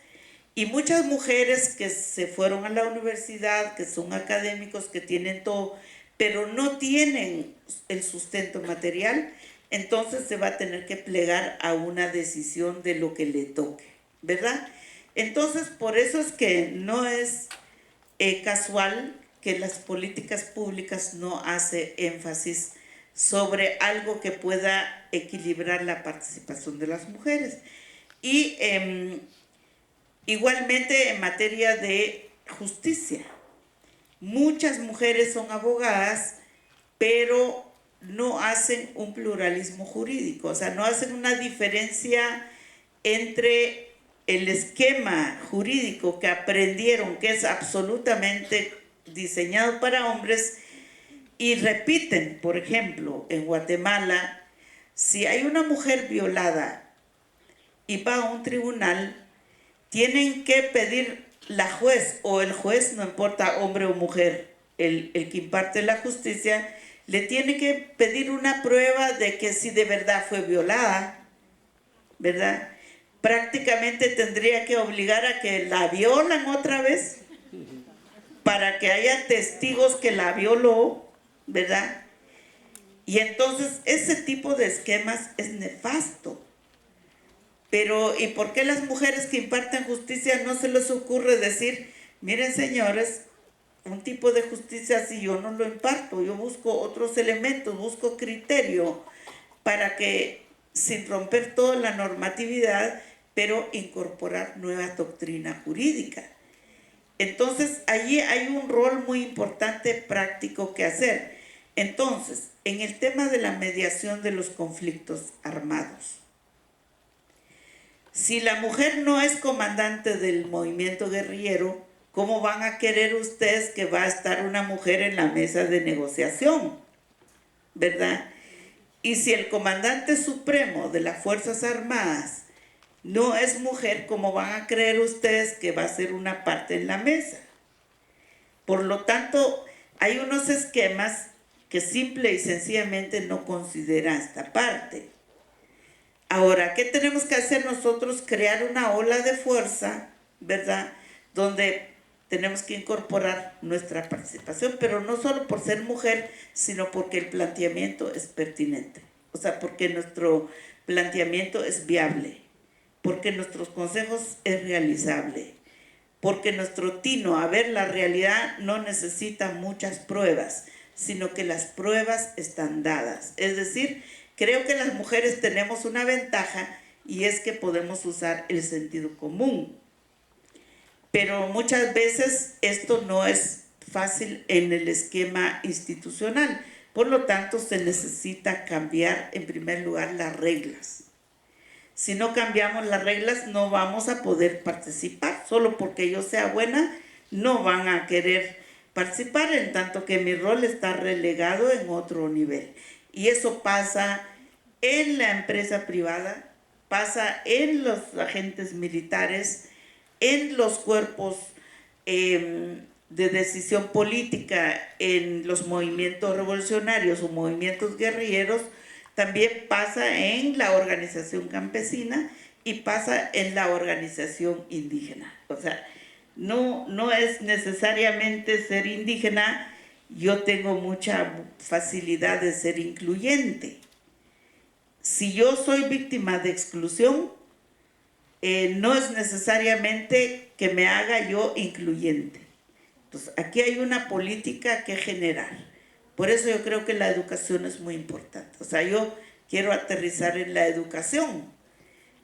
y muchas mujeres que se fueron a la universidad, que son académicos, que tienen todo, pero no tienen el sustento material, entonces se va a tener que plegar a una decisión de lo que le toque, ¿verdad? Entonces, por eso es que no es casual que las políticas públicas no hacen énfasis sobre algo que pueda equilibrar la participación de las mujeres. Y igualmente en materia de justicia, muchas mujeres son abogadas, pero no hacen un pluralismo jurídico, o sea, no hacen una diferencia entre el esquema jurídico que aprendieron, que es absolutamente diseñado para hombres, y repiten. Por ejemplo, en Guatemala, si hay una mujer violada y va a un tribunal, tienen que pedir la juez o el juez, no importa hombre o mujer, el que imparte la justicia, le tiene que pedir una prueba de que si de verdad fue violada, ¿verdad? Prácticamente tendría que obligar a que la violan otra vez para que haya testigos que la violó, ¿verdad? Y entonces ese tipo de esquemas es nefasto. Pero, ¿y por qué las mujeres que imparten justicia no se les ocurre decir, miren señores, un tipo de justicia así yo no lo imparto, yo busco otros elementos, busco criterio para que, sin romper toda la normatividad, pero incorporar nueva doctrina jurídica? Entonces, allí hay un rol muy importante práctico que hacer. Entonces, en el tema de la mediación de los conflictos armados, si la mujer no es comandante del movimiento guerrillero, ¿cómo van a querer ustedes que va a estar una mujer en la mesa de negociación? ¿Verdad? Y si el comandante supremo de las Fuerzas Armadas no es mujer, ¿cómo van a creer ustedes que va a ser una parte en la mesa? Por lo tanto, hay unos esquemas que simple y sencillamente no consideran esta parte. Ahora, ¿qué tenemos que hacer nosotros? Crear una ola de fuerza, ¿verdad? Donde tenemos que incorporar nuestra participación, pero no solo por ser mujer, sino porque el planteamiento es pertinente. O sea, porque nuestro planteamiento es viable, porque nuestros consejos es realizable, porque nuestro tino a ver la realidad no necesita muchas pruebas, sino que las pruebas están dadas. Es decir, creo que las mujeres tenemos una ventaja y es que podemos usar el sentido común. Pero muchas veces esto no es fácil en el esquema institucional. Por lo tanto, se necesita cambiar en primer lugar las reglas. Si no cambiamos las reglas, no vamos a poder participar. Solo porque yo sea buena, no van a querer participar, en tanto que mi rol está relegado en otro nivel. Y eso pasa en la empresa privada, pasa en los agentes militares, en los cuerpos de decisión política, en los movimientos revolucionarios o movimientos guerrilleros, también pasa en la organización campesina y pasa en la organización indígena. O sea, no es necesariamente ser indígena, yo tengo mucha facilidad de ser incluyente. Si yo soy víctima de exclusión, no es necesariamente que me haga yo incluyente. Entonces, aquí hay una política que generar. Por eso yo creo que la educación es muy importante. O sea, yo quiero aterrizar en la educación.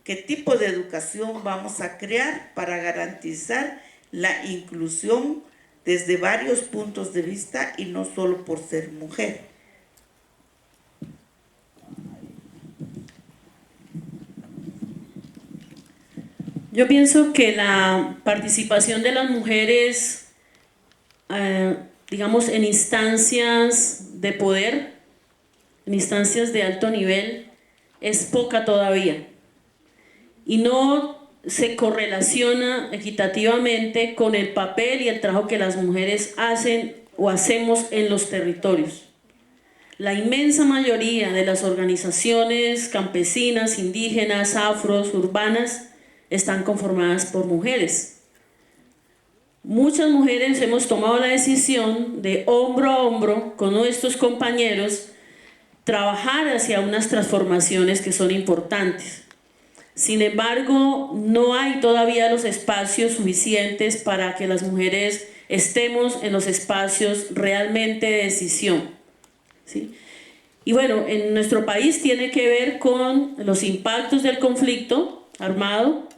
¿Qué tipo de educación vamos a crear para garantizar la inclusión desde varios puntos de vista y no solo por ser mujer? Yo pienso que la participación de las mujeres, digamos, en instancias de poder, en instancias de alto nivel, es poca todavía. Y no se correlaciona equitativamente con el papel y el trabajo que las mujeres hacen o hacemos en los territorios. La inmensa mayoría de las organizaciones campesinas, indígenas, afros, urbanas, están conformadas por mujeres. Muchas mujeres hemos tomado la decisión de hombro a hombro con nuestros compañeros trabajar hacia unas transformaciones que son importantes. Sin embargo, no hay todavía los espacios suficientes para que las mujeres estemos en los espacios realmente de decisión, ¿sí? Y bueno, en nuestro país tiene que ver con los impactos del conflicto armado,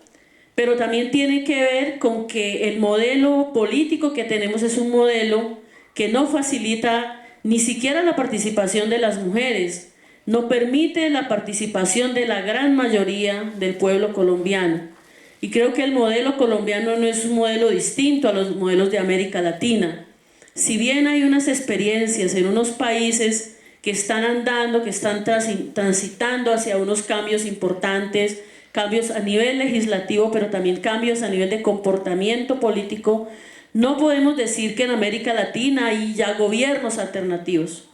pero también tiene que ver con que el modelo político que tenemos es un modelo que no facilita ni siquiera la participación de las mujeres, no permite la participación de la gran mayoría del pueblo colombiano. Y creo que el modelo colombiano no es un modelo distinto a los modelos de América Latina. Si bien hay unas experiencias en unos países que están andando, que están transitando hacia unos cambios importantes, cambios a nivel legislativo, pero también cambios a nivel de comportamiento político, no podemos decir que en América Latina hay ya gobiernos alternativos,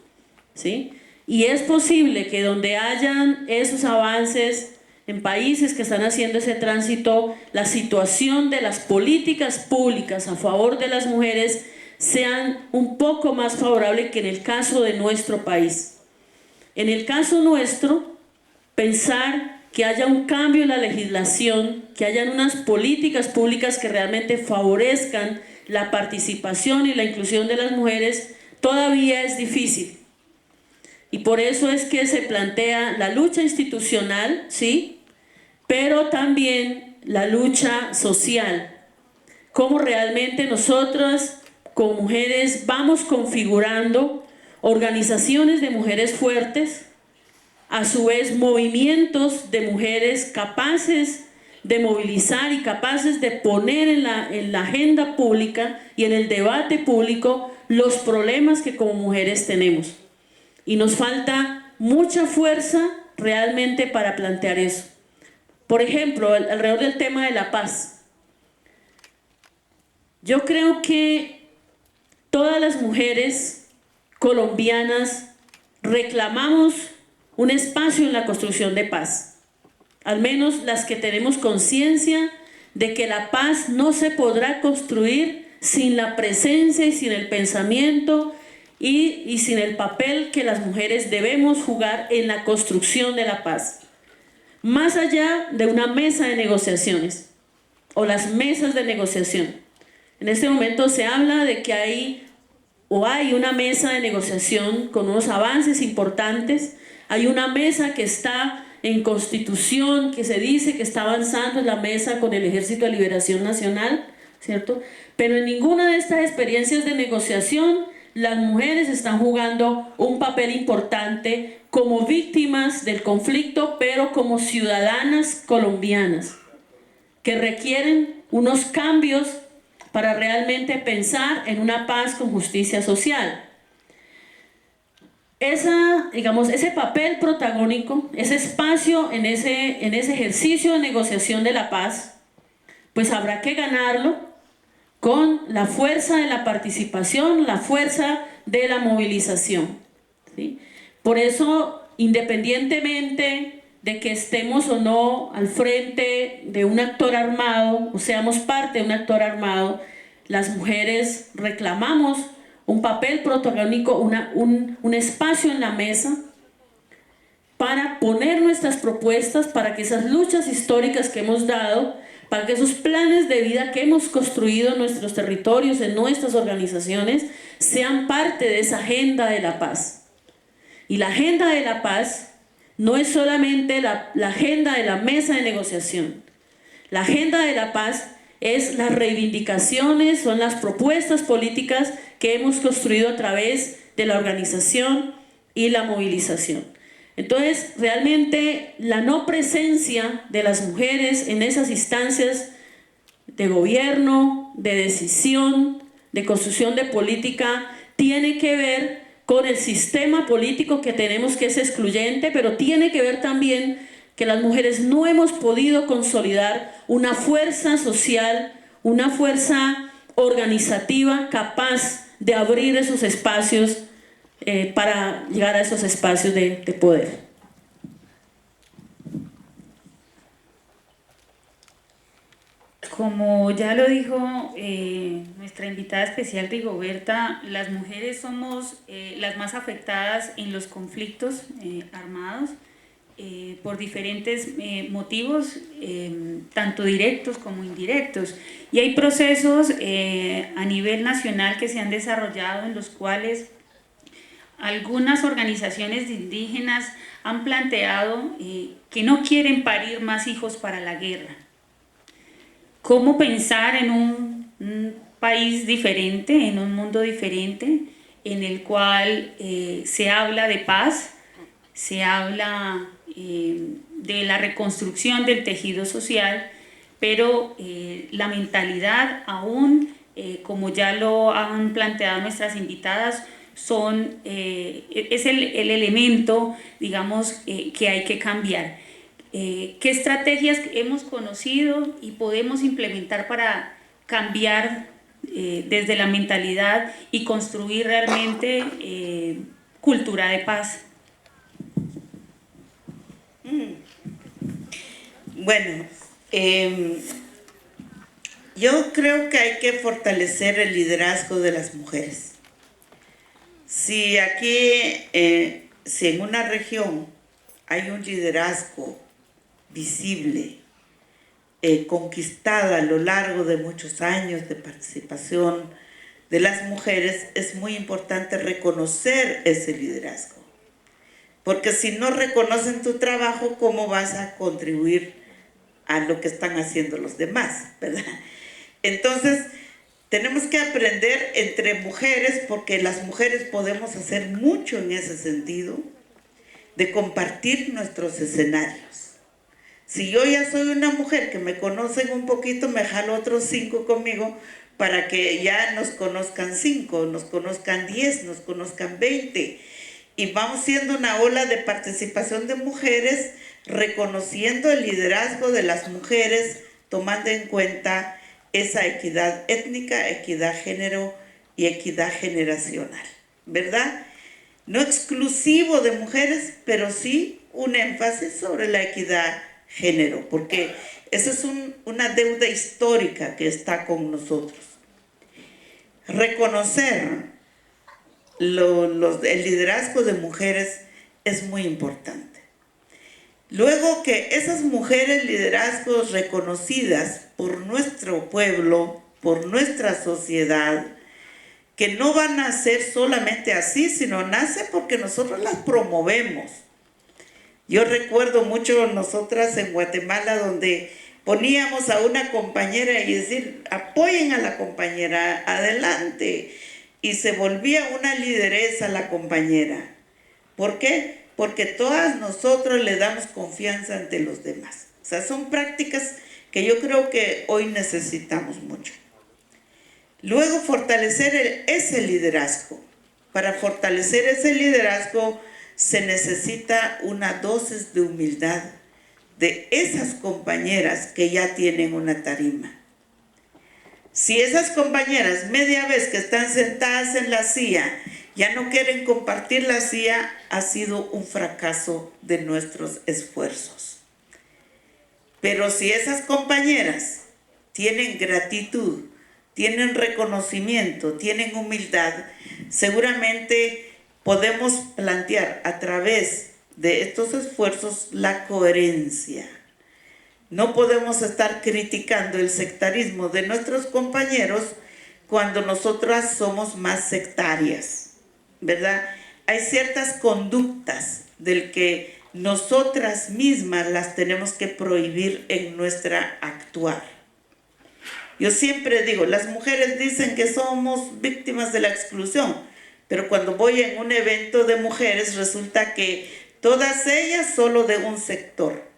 ¿sí? Y es posible que donde hayan esos avances en países que están haciendo ese tránsito, la situación de las políticas públicas a favor de las mujeres sean un poco más favorables que en el caso de nuestro país. En el caso nuestro, pensar que haya un cambio en la legislación, que hayan unas políticas públicas que realmente favorezcan la participación y la inclusión de las mujeres, todavía es difícil. Y por eso es que se plantea la lucha institucional, ¿sí? Pero también la lucha social. Cómo realmente nosotras, como mujeres, vamos configurando organizaciones de mujeres fuertes, a su vez movimientos de mujeres capaces de movilizar y capaces de poner en la agenda pública y en el debate público los problemas que como mujeres tenemos. Y nos falta mucha fuerza realmente para plantear eso. Por ejemplo, alrededor del tema de la paz. Yo creo que todas las mujeres colombianas reclamamos un espacio en la construcción de paz. Al menos las que tenemos conciencia de que la paz no se podrá construir sin la presencia y sin el pensamiento y sin el papel que las mujeres debemos jugar en la construcción de la paz. Más allá de una mesa de negociaciones o las mesas de negociación. En este momento se habla de que hay una mesa de negociación con unos avances importantes. Hay una mesa que está en constitución, que se dice que está avanzando en la mesa con el Ejército de Liberación Nacional, ¿cierto? Pero en ninguna de estas experiencias de negociación las mujeres están jugando un papel importante como víctimas del conflicto, pero como ciudadanas colombianas que requieren unos cambios para realmente pensar en una paz con justicia social. Ese papel protagónico, ese espacio en ese ejercicio de negociación de la paz, pues habrá que ganarlo con la fuerza de la participación, la fuerza de la movilización, ¿sí? Por eso, independientemente de que estemos o no al frente de un actor armado, o seamos parte de un actor armado, las mujeres reclamamos un papel protagónico, un espacio en la mesa para poner nuestras propuestas, para que esas luchas históricas que hemos dado, para que esos planes de vida que hemos construido en nuestros territorios, en nuestras organizaciones, sean parte de esa agenda de la paz. Y la agenda de la paz no es solamente la agenda de la mesa de negociación. La agenda de la paz es las reivindicaciones, son las propuestas políticas que hemos construido a través de la organización y la movilización. Entonces, realmente la no presencia de las mujeres en esas instancias de gobierno, de decisión, de construcción de política, tiene que ver con el sistema político que tenemos, que es excluyente, pero tiene que ver también que las mujeres no hemos podido consolidar una fuerza social, una fuerza organizativa capaz de abrir esos espacios para llegar a esos espacios de poder. Como ya lo dijo nuestra invitada especial Rigoberta, las mujeres somos las más afectadas en los conflictos armados por diferentes motivos, tanto directos como indirectos. Y hay procesos a nivel nacional que se han desarrollado en los cuales algunas organizaciones indígenas han planteado que no quieren parir más hijos para la guerra. ¿Cómo pensar en un país diferente, en un mundo diferente, en el cual se habla de paz, se habla de la reconstrucción del tejido social, pero la mentalidad aún, como ya lo han planteado nuestras invitadas, es el elemento, digamos, que hay que cambiar? ¿Qué estrategias hemos conocido y podemos implementar para cambiar desde la mentalidad y construir realmente cultura de paz? Bueno, Yo creo que hay que fortalecer el liderazgo de las mujeres. Si aquí, si en una región hay un liderazgo visible, conquistada a lo largo de muchos años de participación de las mujeres, es muy importante reconocer ese liderazgo. Porque si no reconocen tu trabajo, ¿cómo vas a contribuir a lo que están haciendo los demás, ¿verdad? Entonces, tenemos que aprender entre mujeres, porque las mujeres podemos hacer mucho en ese sentido, de compartir nuestros escenarios. Si yo ya soy una mujer que me conocen un poquito, me jalo otros 5 conmigo para que ya nos conozcan 5, nos conozcan 10, nos conozcan 20. Y vamos siendo una ola de participación de mujeres, reconociendo el liderazgo de las mujeres, tomando en cuenta esa equidad étnica, equidad género y equidad generacional, ¿verdad? No exclusivo de mujeres, pero sí un énfasis sobre la equidad género, porque esa es una deuda histórica que está con nosotros. Reconocer el liderazgo de mujeres es muy importante. Luego que esas mujeres liderazgos reconocidas por nuestro pueblo, por nuestra sociedad, que no van a ser solamente así, sino nace porque nosotros las promovemos. Yo recuerdo mucho nosotras en Guatemala, donde poníamos a una compañera y decir, apoyen a la compañera, adelante. Y se volvía una lideresa la compañera. ¿Por qué? Porque todas nosotros le damos confianza ante los demás. O sea, son prácticas que yo creo que hoy necesitamos mucho. Luego, fortalecer ese liderazgo. Para fortalecer ese liderazgo se necesita una dosis de humildad de esas compañeras que ya tienen una tarima. Si esas compañeras media vez que están sentadas en la silla ya no quieren compartir la silla, ha sido un fracaso de nuestros esfuerzos. Pero si esas compañeras tienen gratitud, tienen reconocimiento, tienen humildad, seguramente podemos plantear a través de estos esfuerzos la coherencia. No podemos estar criticando el sectarismo de nuestros compañeros cuando nosotras somos más sectarias, ¿verdad? Hay ciertas conductas del que nosotras mismas las tenemos que prohibir en nuestra actuar. Yo siempre digo, las mujeres dicen que somos víctimas de la exclusión, pero cuando voy en un evento de mujeres resulta que todas ellas solo de un sector.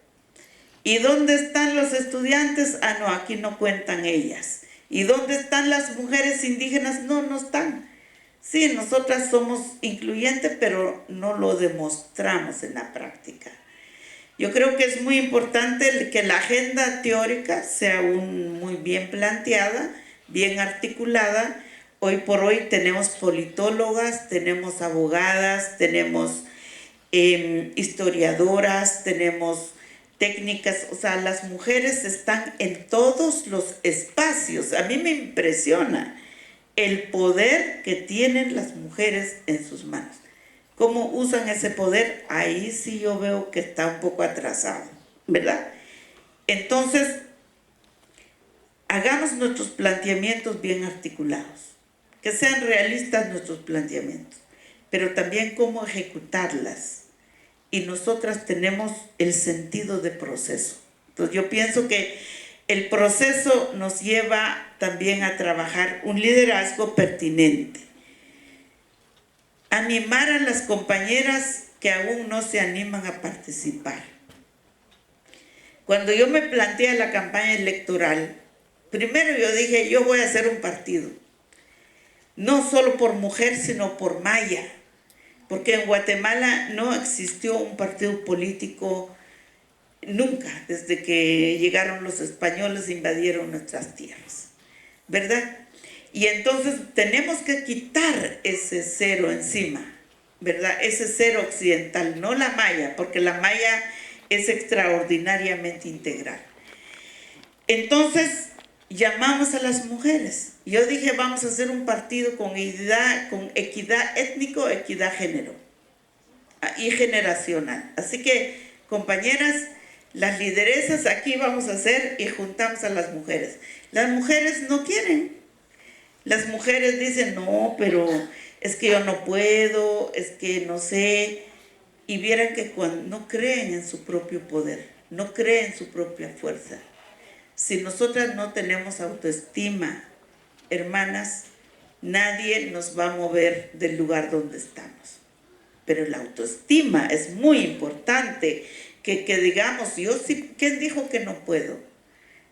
¿Y dónde están los estudiantes? Ah, no, aquí no cuentan ellas. ¿Y dónde están las mujeres indígenas? No, no están. Sí, nosotras somos incluyentes, pero no lo demostramos en la práctica. Yo creo que es muy importante que la agenda teórica sea muy bien planteada, bien articulada. Hoy por hoy tenemos politólogas, tenemos abogadas, tenemos historiadoras, tenemos técnicas, o sea, las mujeres están en todos los espacios. A mí me impresiona el poder que tienen las mujeres en sus manos. ¿Cómo usan ese poder? Ahí sí yo veo que está un poco atrasado, ¿verdad? Entonces, hagamos nuestros planteamientos bien articulados, que sean realistas nuestros planteamientos, pero también cómo ejecutarlas. Y nosotras tenemos el sentido de proceso. Entonces yo pienso que el proceso nos lleva también a trabajar un liderazgo pertinente. Animar a las compañeras que aún no se animan a participar. Cuando yo me planteé la campaña electoral, primero yo dije, yo voy a hacer un partido. No solo por mujer, sino por maya. Porque en Guatemala no existió un partido político nunca, desde que llegaron los españoles e invadieron nuestras tierras, ¿verdad? Y entonces tenemos que quitar ese cero encima, ¿verdad? Ese cero occidental, no la maya, porque la maya es extraordinariamente integral. Entonces, llamamos a las mujeres. Yo dije, vamos a hacer un partido con equidad étnico, equidad género y generacional. Así que, compañeras, las lideresas aquí vamos a hacer y juntamos a las mujeres. Las mujeres no quieren. Las mujeres dicen, no, pero es que yo no puedo, es que no sé. Y vieran que cuando no creen en su propio poder, no creen en su propia fuerza. Si nosotras no tenemos autoestima, hermanas, nadie nos va a mover del lugar donde estamos. Pero la autoestima es muy importante, que digamos, yo sí, ¿quién dijo que no puedo?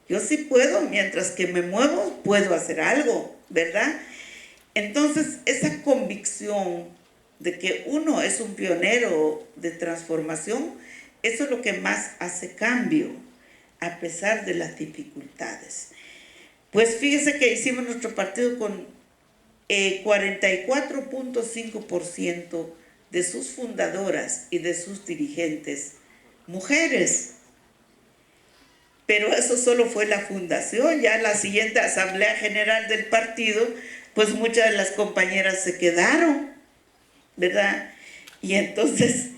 Yo sí puedo, mientras que me muevo, puedo hacer algo, ¿verdad? Entonces, esa convicción de que uno es un pionero de transformación, eso es lo que más hace cambio, a pesar de las dificultades. Pues fíjese que hicimos nuestro partido con 44.5% de sus fundadoras y de sus dirigentes, mujeres. Pero eso solo fue la fundación, ya la siguiente asamblea general del partido, pues muchas de las compañeras se quedaron, ¿verdad? Y entonces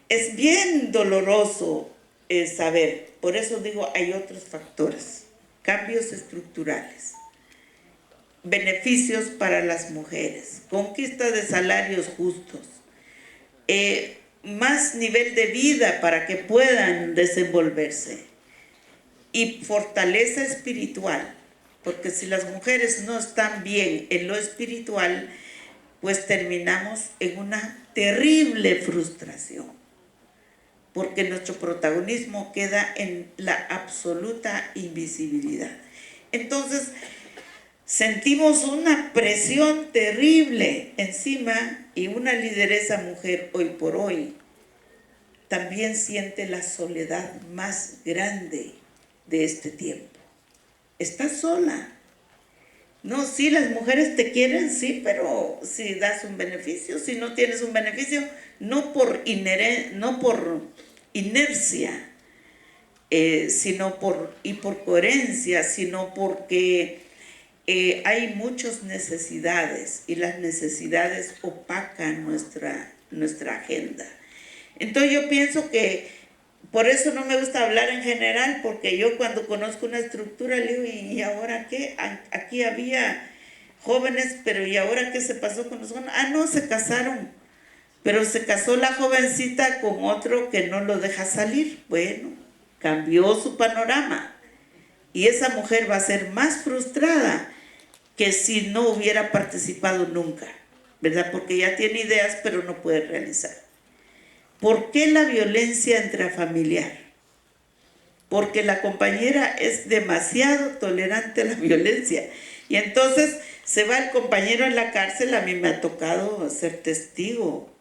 es bien doloroso saber, por eso digo, hay otros factores, cambios estructurales, beneficios para las mujeres, conquista de salarios justos, más nivel de vida para que puedan desenvolverse y fortaleza espiritual, porque si las mujeres no están bien en lo espiritual, pues terminamos en una terrible frustración, porque nuestro protagonismo queda en la absoluta invisibilidad. Entonces, sentimos una presión terrible encima, y una lideresa mujer hoy por hoy también siente la soledad más grande de este tiempo. Está sola. No, sí, las mujeres te quieren, sí, pero si das un beneficio, si no tienes un beneficio, no por inercia, sino por coherencia, sino porque hay muchas necesidades y las necesidades opacan nuestra agenda. Entonces yo pienso que por eso no me gusta hablar en general, porque yo cuando conozco una estructura le digo, ¿y ahora qué? Aquí había jóvenes, pero ¿y ahora qué se pasó con los jóvenes? Ah, no, se casaron, pero se casó la jovencita con otro que no lo deja salir. Bueno, cambió su panorama y esa mujer va a ser más frustrada que si no hubiera participado nunca, ¿verdad? Porque ya tiene ideas, pero no puede realizar. ¿Por qué la violencia intrafamiliar? Porque la compañera es demasiado tolerante a la violencia. Y entonces se va el compañero en la cárcel, a mí me ha tocado ser testigo.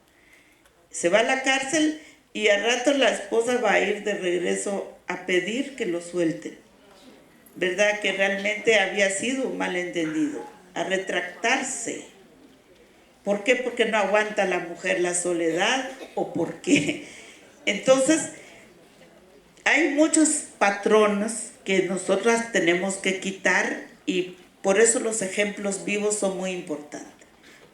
Se va a la cárcel y al rato la esposa va a ir de regreso a pedir que lo suelten. ¿Verdad? Que realmente había sido un malentendido, a retractarse. ¿Por qué? Porque no aguanta la mujer la soledad, o por qué. Entonces, hay muchos patronos que nosotras tenemos que quitar, y por eso los ejemplos vivos son muy importantes.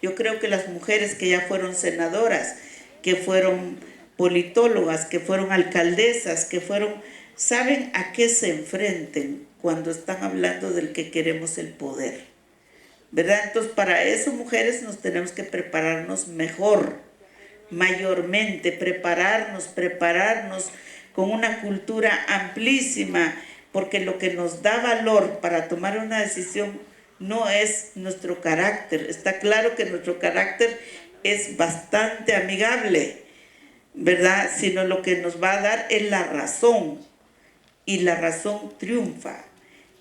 Yo creo que las mujeres que ya fueron senadoras, que fueron politólogas, que fueron alcaldesas, saben a qué se enfrenten cuando están hablando del que queremos el poder, ¿verdad? Entonces, para eso, mujeres, nos tenemos que prepararnos mejor, mayormente, prepararnos con una cultura amplísima, porque lo que nos da valor para tomar una decisión no es nuestro carácter. Está claro que nuestro carácter es bastante amigable, ¿verdad? Sino lo que nos va a dar es la razón, y la razón triunfa.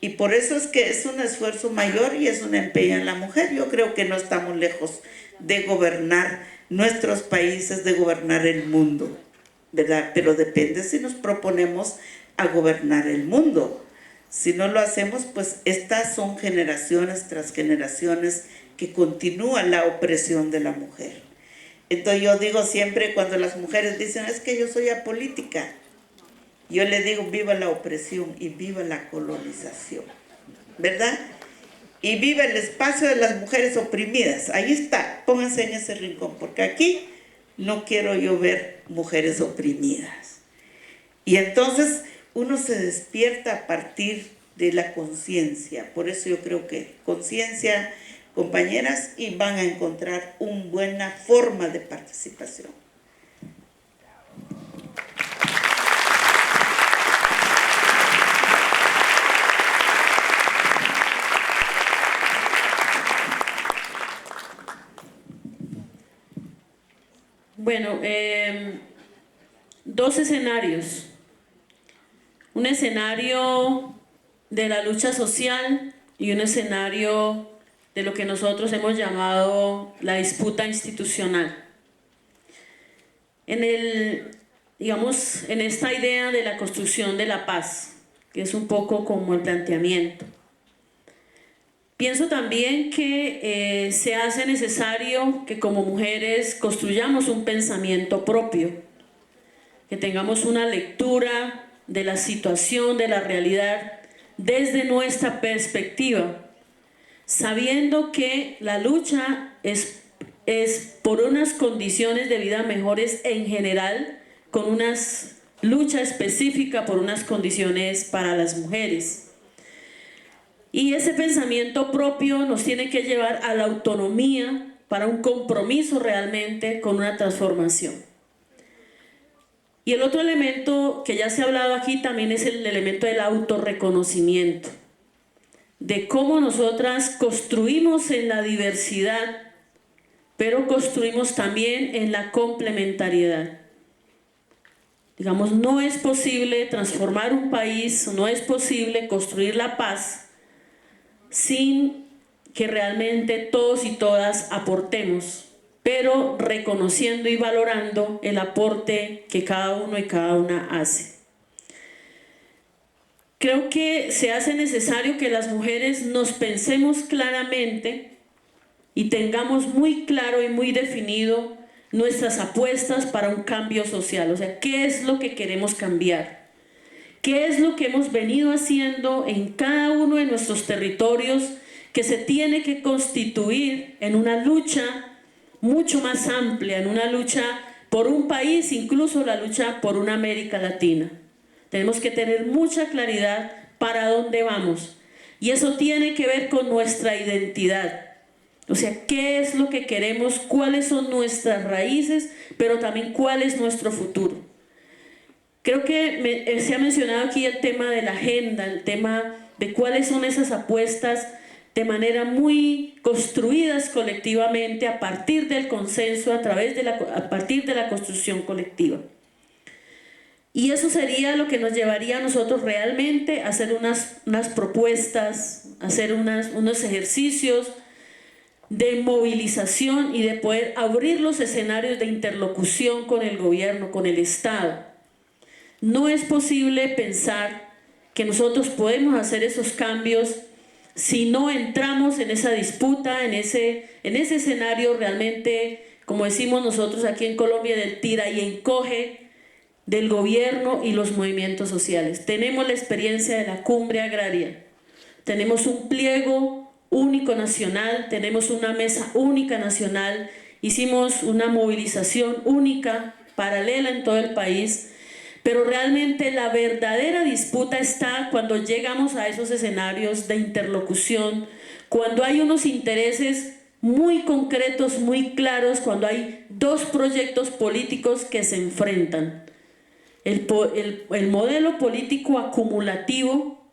Y por eso es que es un esfuerzo mayor y es un empeño en la mujer. Yo creo que no estamos lejos de gobernar nuestros países, de gobernar el mundo, ¿verdad? Pero depende si nos proponemos a gobernar el mundo. Si no lo hacemos, pues estas son generaciones tras generaciones que continúa la opresión de la mujer. Entonces yo digo siempre, cuando las mujeres dicen, es que yo soy apolítica, yo le digo, viva la opresión y viva la colonización. ¿verdad? Y viva el espacio de las mujeres oprimidas. Ahí está, pónganse en ese rincón, porque aquí no quiero yo ver mujeres oprimidas. Y entonces uno se despierta a partir de la conciencia. Por eso yo creo que conciencia, compañeras, y van a encontrar una buena forma de participación. Bueno, dos escenarios. Un escenario de la lucha social y un escenario de lo que nosotros hemos llamado la disputa institucional. Digamos, en esta idea de la construcción de la paz, que es un poco como el planteamiento. Pienso también que se hace necesario que como mujeres construyamos un pensamiento propio, que tengamos una lectura de la situación, de la realidad, desde nuestra perspectiva, sabiendo que la lucha es por unas condiciones de vida mejores en general, con una lucha específica por unas condiciones para las mujeres. Y ese pensamiento propio nos tiene que llevar a la autonomía para un compromiso realmente con una transformación. Y el otro elemento que ya se ha hablado aquí también es el elemento del autorreconocimiento, de cómo nosotras construimos en la diversidad, pero construimos también en la complementariedad. Digamos, no es posible transformar un país, no es posible construir la paz sin que realmente todos y todas aportemos, pero reconociendo y valorando el aporte que cada uno y cada una hace. Creo que se hace necesario que las mujeres nos pensemos claramente y tengamos muy claro y muy definido nuestras apuestas para un cambio social. O sea, ¿qué es lo que queremos cambiar? ¿Qué es lo que hemos venido haciendo en cada uno de nuestros territorios que se tiene que constituir en una lucha mucho más amplia, en una lucha por un país, incluso la lucha por una América Latina? Tenemos que tener mucha claridad para dónde vamos. Y eso tiene que ver con nuestra identidad. O sea, ¿qué es lo que queremos? ¿Cuáles son nuestras raíces? Pero también, ¿cuál es nuestro futuro? Creo que se ha mencionado aquí el tema de la agenda, el tema de cuáles son esas apuestas de manera muy construidas colectivamente a partir del consenso, a partir de la construcción colectiva. Y eso sería lo que nos llevaría a nosotros realmente a hacer unas propuestas, a hacer unos ejercicios de movilización y de poder abrir los escenarios de interlocución con el gobierno, con el Estado. No es posible pensar que nosotros podemos hacer esos cambios si no entramos en esa disputa, en ese escenario realmente, como decimos nosotros aquí en Colombia, del tira y encoge del gobierno y los movimientos sociales. Tenemos la experiencia de la cumbre agraria, tenemos un pliego único nacional, tenemos una mesa única nacional, hicimos una movilización única, paralela en todo el país, pero realmente la verdadera disputa está cuando llegamos a esos escenarios de interlocución, cuando hay unos intereses muy concretos, muy claros, cuando hay dos proyectos políticos que se enfrentan. El modelo político acumulativo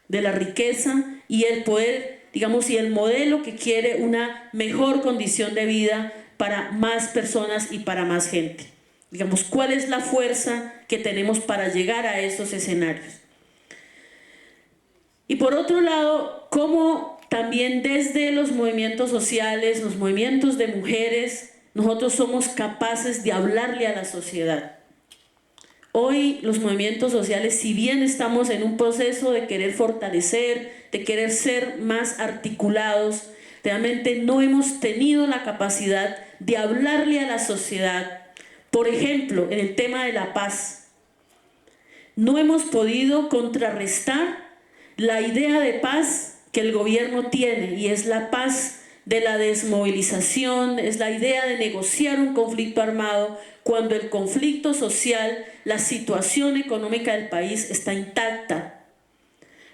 de la riqueza y el poder, digamos, y el modelo que quiere una mejor condición de vida para más personas y para más gente. Digamos, ¿cuál es la fuerza que tenemos para llegar a esos escenarios? Y por otro lado, cómo también desde los movimientos sociales, los movimientos de mujeres, nosotros somos capaces de hablarle a la sociedad. Hoy los movimientos sociales, si bien estamos en un proceso de querer fortalecer, de querer ser más articulados, realmente no hemos tenido la capacidad de hablarle a la sociedad. Por ejemplo, en el tema de la paz, no hemos podido contrarrestar la idea de paz que el gobierno tiene, y es la paz de la desmovilización, es la idea de negociar un conflicto armado cuando el conflicto social, la situación económica del país está intacta,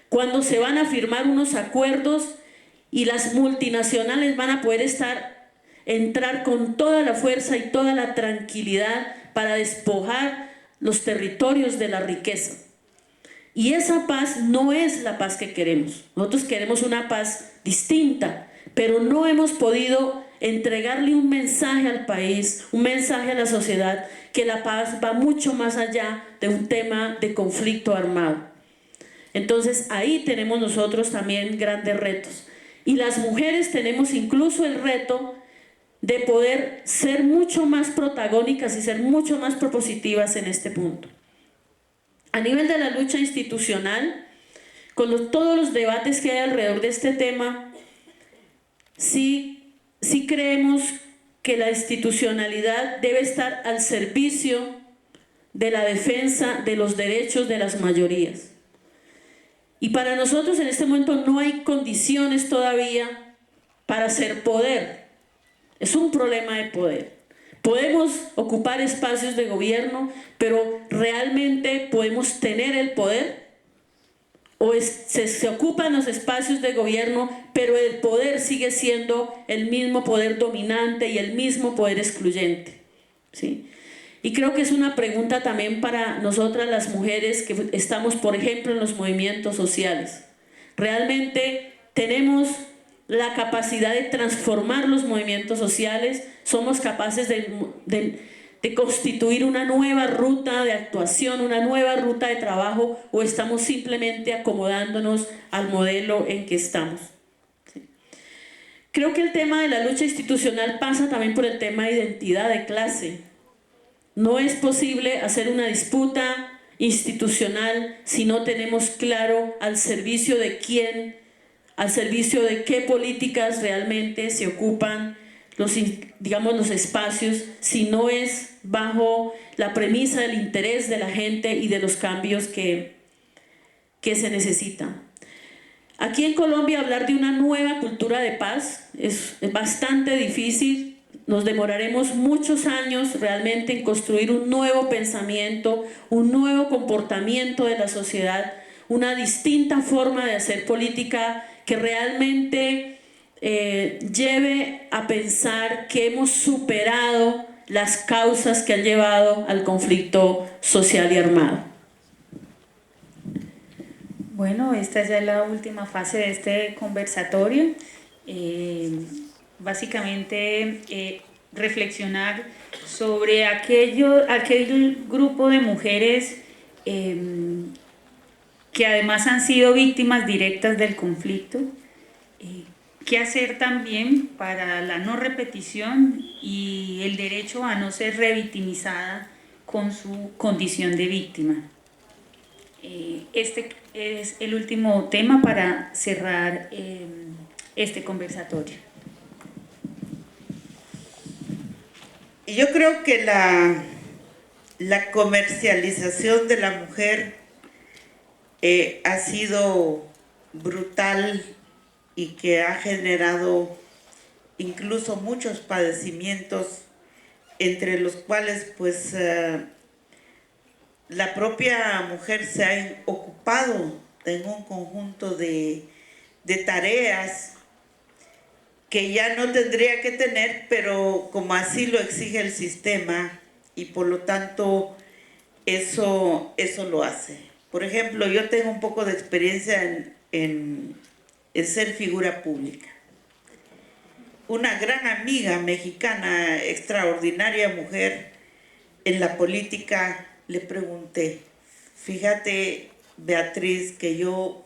cuando se van a firmar unos acuerdos y las multinacionales van a poder entrar con toda la fuerza y toda la tranquilidad para despojar los territorios de la riqueza. Y esa paz no es la paz que queremos. Nosotros queremos una paz distinta, pero no hemos podido entregarle un mensaje al país, un mensaje a la sociedad, que la paz va mucho más allá de un tema de conflicto armado. Entonces ahí tenemos nosotros también grandes retos. Y las mujeres tenemos incluso el reto de poder ser mucho más protagónicas y ser mucho más propositivas en este punto. A nivel de la lucha institucional, con todos los debates que hay alrededor de este tema, sí creemos que la institucionalidad debe estar al servicio de la defensa de los derechos de las mayorías. Y para nosotros en este momento no hay condiciones todavía para hacer poder. Es un problema de poder. Podemos ocupar espacios de gobierno, pero ¿realmente podemos tener el poder? ¿O se ocupan los espacios de gobierno, pero el poder sigue siendo el mismo poder dominante y el mismo poder excluyente? ¿Sí? Y creo que es una pregunta también para nosotras las mujeres que estamos, por ejemplo, en los movimientos sociales. ¿Realmente tenemos la capacidad de transformar los movimientos sociales? ¿Somos capaces de constituir una nueva ruta de actuación, una nueva ruta de trabajo, o estamos simplemente acomodándonos al modelo en que estamos? ¿Sí? Creo que el tema de la lucha institucional pasa también por el tema de identidad de clase. No es posible hacer una disputa institucional si no tenemos claro al servicio de quién, al servicio de qué políticas realmente se ocupan los espacios, si no es bajo la premisa del interés de la gente y de los cambios que se necesitan. Aquí en Colombia hablar de una nueva cultura de paz es bastante difícil. Nos demoraremos muchos años realmente en construir un nuevo pensamiento, un nuevo comportamiento de la sociedad, una distinta forma de hacer política que realmente lleve a pensar que hemos superado las causas que han llevado al conflicto social y armado. Bueno, esta ya es la última fase de este conversatorio. Básicamente reflexionar sobre aquel grupo de mujeres que además han sido víctimas directas del conflicto, qué hacer también para la no repetición y el derecho a no ser revictimizada con su condición de víctima. Este es el último tema para cerrar este conversatorio. Y yo creo que la comercialización de la mujer ha sido brutal y que ha generado incluso muchos padecimientos, entre los cuales pues la propia mujer se ha ocupado en un conjunto de tareas que ya no tendría que tener, pero como así lo exige el sistema, y por lo tanto eso lo hace. Por ejemplo, yo tengo un poco de experiencia en ser figura pública. Una gran amiga mexicana, extraordinaria mujer en la política, le pregunté: fíjate, Beatriz, que yo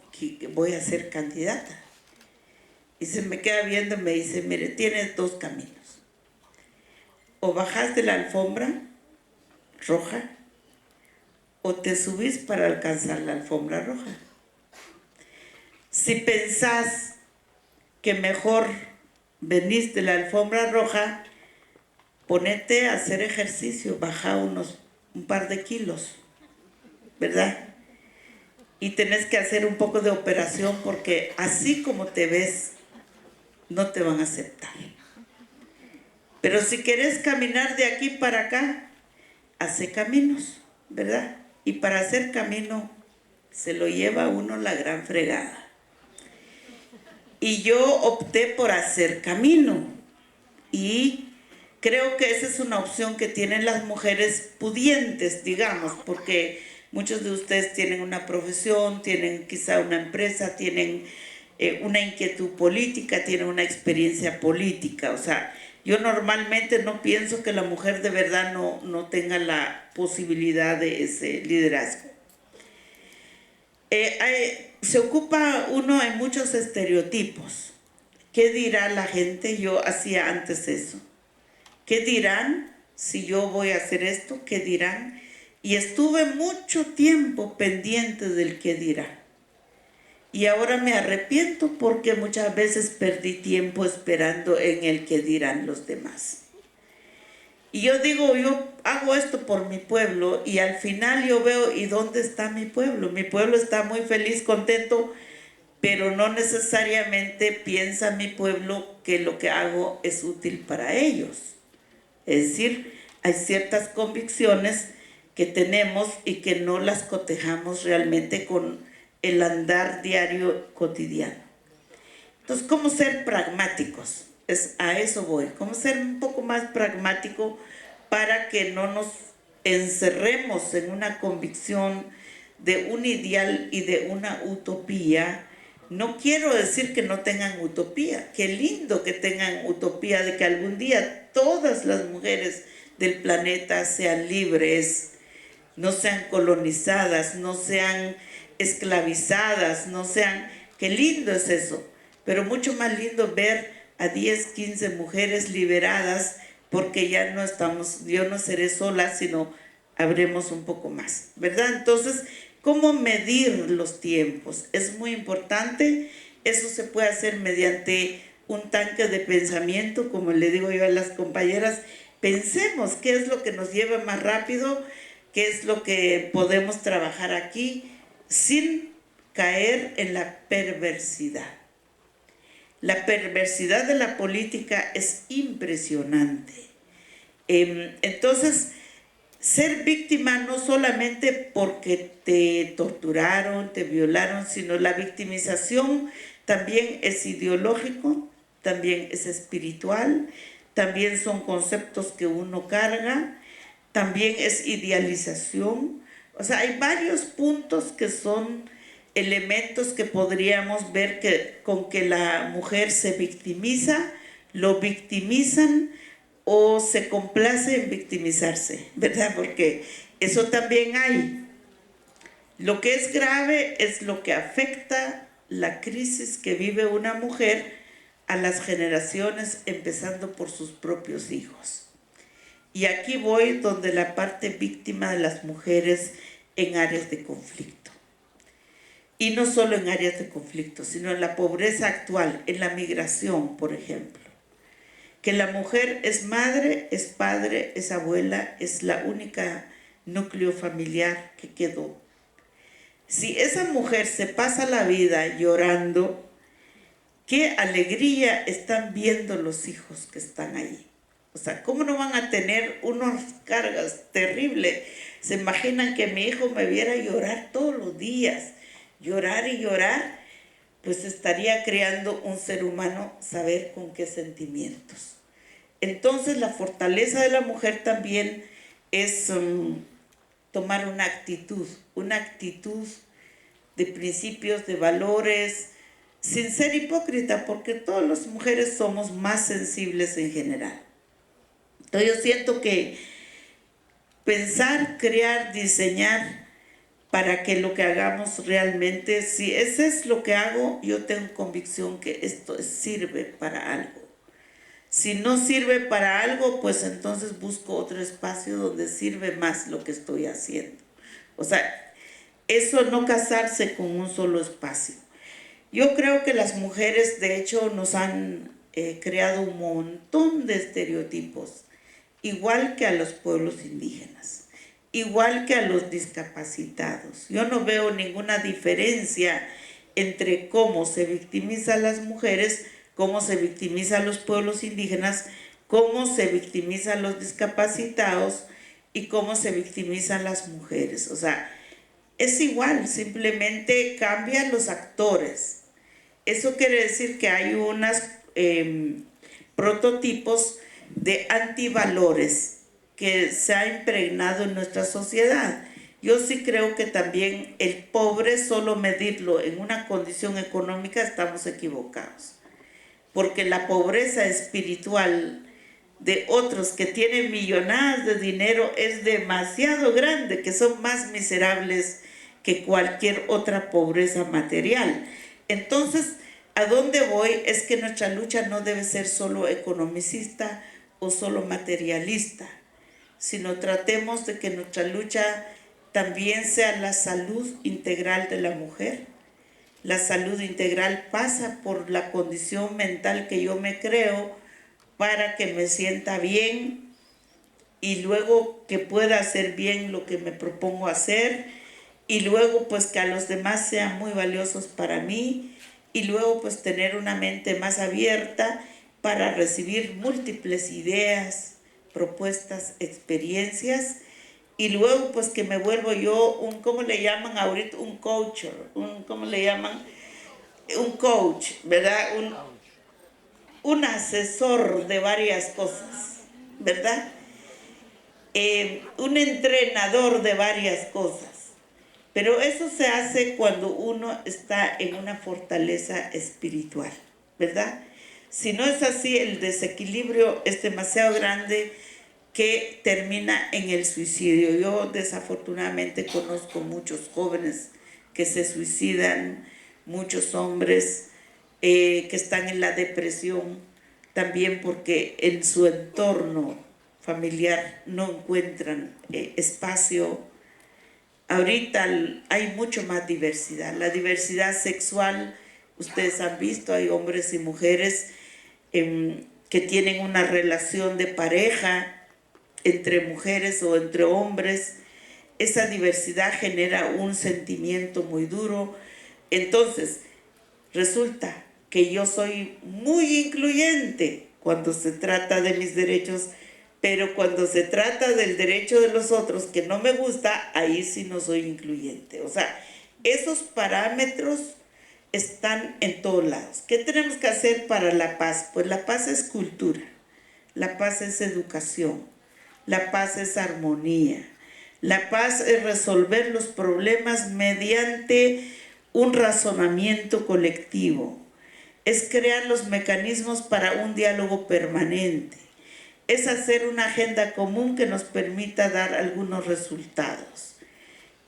voy a ser candidata. Y se me queda viendo y me dice: mire, tienes dos caminos. O bajas de la alfombra roja, o te subís para alcanzar la alfombra roja. Si pensás que mejor venís de la alfombra roja, ponete a hacer ejercicio, baja un par de kilos, ¿verdad? y tenés que hacer un poco de operación porque así como te ves, no te van a aceptar. Pero si querés caminar de aquí para acá, hace caminos, ¿verdad? Y para hacer camino se lo lleva uno la gran fregada. Y yo opté por hacer camino y creo que esa es una opción que tienen las mujeres pudientes, digamos, porque muchos de ustedes tienen una profesión, tienen quizá una empresa, tienen una inquietud política, tienen una experiencia política. O sea, yo normalmente no pienso que la mujer de verdad no tenga la posibilidad de ese liderazgo. Se ocupa uno en muchos estereotipos. ¿Qué dirá la gente? Yo hacía antes eso. ¿Qué dirán si yo voy a hacer esto? ¿Qué dirán? Y estuve mucho tiempo pendiente del qué dirá. Y ahora me arrepiento porque muchas veces perdí tiempo esperando en el qué dirán los demás. Y yo digo, yo hago esto por mi pueblo y al final yo veo, ¿y dónde está mi pueblo? Mi pueblo está muy feliz, contento, pero no necesariamente piensa mi pueblo que lo que hago es útil para ellos. Es decir, hay ciertas convicciones que tenemos y que no las cotejamos realmente con el andar diario cotidiano. Entonces, ¿cómo ser pragmáticos? A eso voy. ¿Cómo ser un poco más pragmático para que no nos encerremos en una convicción de un ideal y de una utopía? No quiero decir que no tengan utopía. Qué lindo que tengan utopía de que algún día todas las mujeres del planeta sean libres, no sean colonizadas, no sean esclavizadas, no sean... Qué lindo es eso. Pero mucho más lindo ver a 10, 15 mujeres liberadas porque ya no estamos, yo no seré sola, sino habremos un poco más, ¿verdad? Entonces, ¿cómo medir los tiempos? Es muy importante. Eso se puede hacer mediante un tanque de pensamiento, como le digo yo a las compañeras. Pensemos qué es lo que nos lleva más rápido, qué es lo que podemos trabajar aquí sin caer en la perversidad. La perversidad de la política es impresionante. Entonces, ser víctima no solamente porque te torturaron, te violaron, sino la victimización también es ideológico, también es espiritual, también son conceptos que uno carga, también es idealización. O sea, hay varios puntos que son elementos que podríamos ver que con que la mujer se victimiza, lo victimizan o se complace en victimizarse, ¿verdad? Porque eso también hay. Lo que es grave es lo que afecta la crisis que vive una mujer a las generaciones, empezando por sus propios hijos. Y aquí voy donde la parte víctima de las mujeres en áreas de conflicto. Y no solo en áreas de conflicto, sino en la pobreza actual, en la migración, por ejemplo. Que la mujer es madre, es padre, es abuela, es la única núcleo familiar que quedó. Si esa mujer se pasa la vida llorando, qué alegría están viendo los hijos que están ahí. O sea, ¿cómo no van a tener unas cargas terribles? ¿Se imaginan que mi hijo me viera llorar todos los días? Llorar y llorar, pues estaría creando un ser humano, saber con qué sentimientos. Entonces la fortaleza de la mujer también es tomar una actitud de principios, de valores, sin ser hipócrita, porque todas las mujeres somos más sensibles en general. Entonces yo siento que pensar, crear, diseñar, para que lo que hagamos realmente, si ese es lo que hago, yo tengo convicción que esto sirve para algo. Si no sirve para algo, pues entonces busco otro espacio donde sirve más lo que estoy haciendo. O sea, eso no casarse con un solo espacio. Yo creo que las mujeres, de hecho, nos han creado un montón de estereotipos, igual que a los pueblos indígenas. igual que a los discapacitados. Yo no veo ninguna diferencia entre cómo se victimiza a las mujeres, cómo se victimiza a los pueblos indígenas, cómo se victimiza a los discapacitados y cómo se victimizan las mujeres. O sea, es igual, simplemente cambian los actores. Eso quiere decir que hay unos prototipos de antivalores que se ha impregnado en nuestra sociedad. Yo sí creo que también el pobre, solo medirlo en una condición económica, estamos equivocados. Porque la pobreza espiritual de otros que tienen millonadas de dinero es demasiado grande, que son más miserables que cualquier otra pobreza material. Entonces, ¿a dónde voy? Es que nuestra lucha no debe ser solo economicista o solo materialista, sino tratemos de que nuestra lucha también sea la salud integral de la mujer. La salud integral pasa por la condición mental que yo me creo para que me sienta bien y luego que pueda hacer bien lo que me propongo hacer y luego pues que a los demás sean muy valiosos para mí y luego pues tener una mente más abierta para recibir múltiples ideas, propuestas, experiencias y luego pues que me vuelvo yo un, ¿cómo le llaman ahorita? Un coach, ¿cómo le llaman? Un coach, ¿verdad? Un asesor de varias cosas, ¿verdad? Un entrenador de varias cosas. Pero eso se hace cuando uno está en una fortaleza espiritual, ¿verdad? Si no es así, el desequilibrio es demasiado grande que termina en el suicidio. Yo desafortunadamente conozco muchos jóvenes que se suicidan, muchos hombres que están en la depresión, también porque en su entorno familiar no encuentran espacio. Ahorita hay mucho más diversidad, la diversidad sexual, ustedes han visto, hay hombres y mujeres que tienen una relación de pareja entre mujeres o entre hombres. Esa diversidad genera un sentimiento muy duro. Entonces, resulta que yo soy muy incluyente cuando se trata de mis derechos, pero cuando se trata del derecho de los otros que no me gusta, ahí sí no soy incluyente. O sea, esos parámetros están en todos lados. ¿Qué tenemos que hacer para la paz? Pues la paz es cultura, la paz es educación, la paz es armonía, la paz es resolver los problemas mediante un razonamiento colectivo, es crear los mecanismos para un diálogo permanente, es hacer una agenda común que nos permita dar algunos resultados.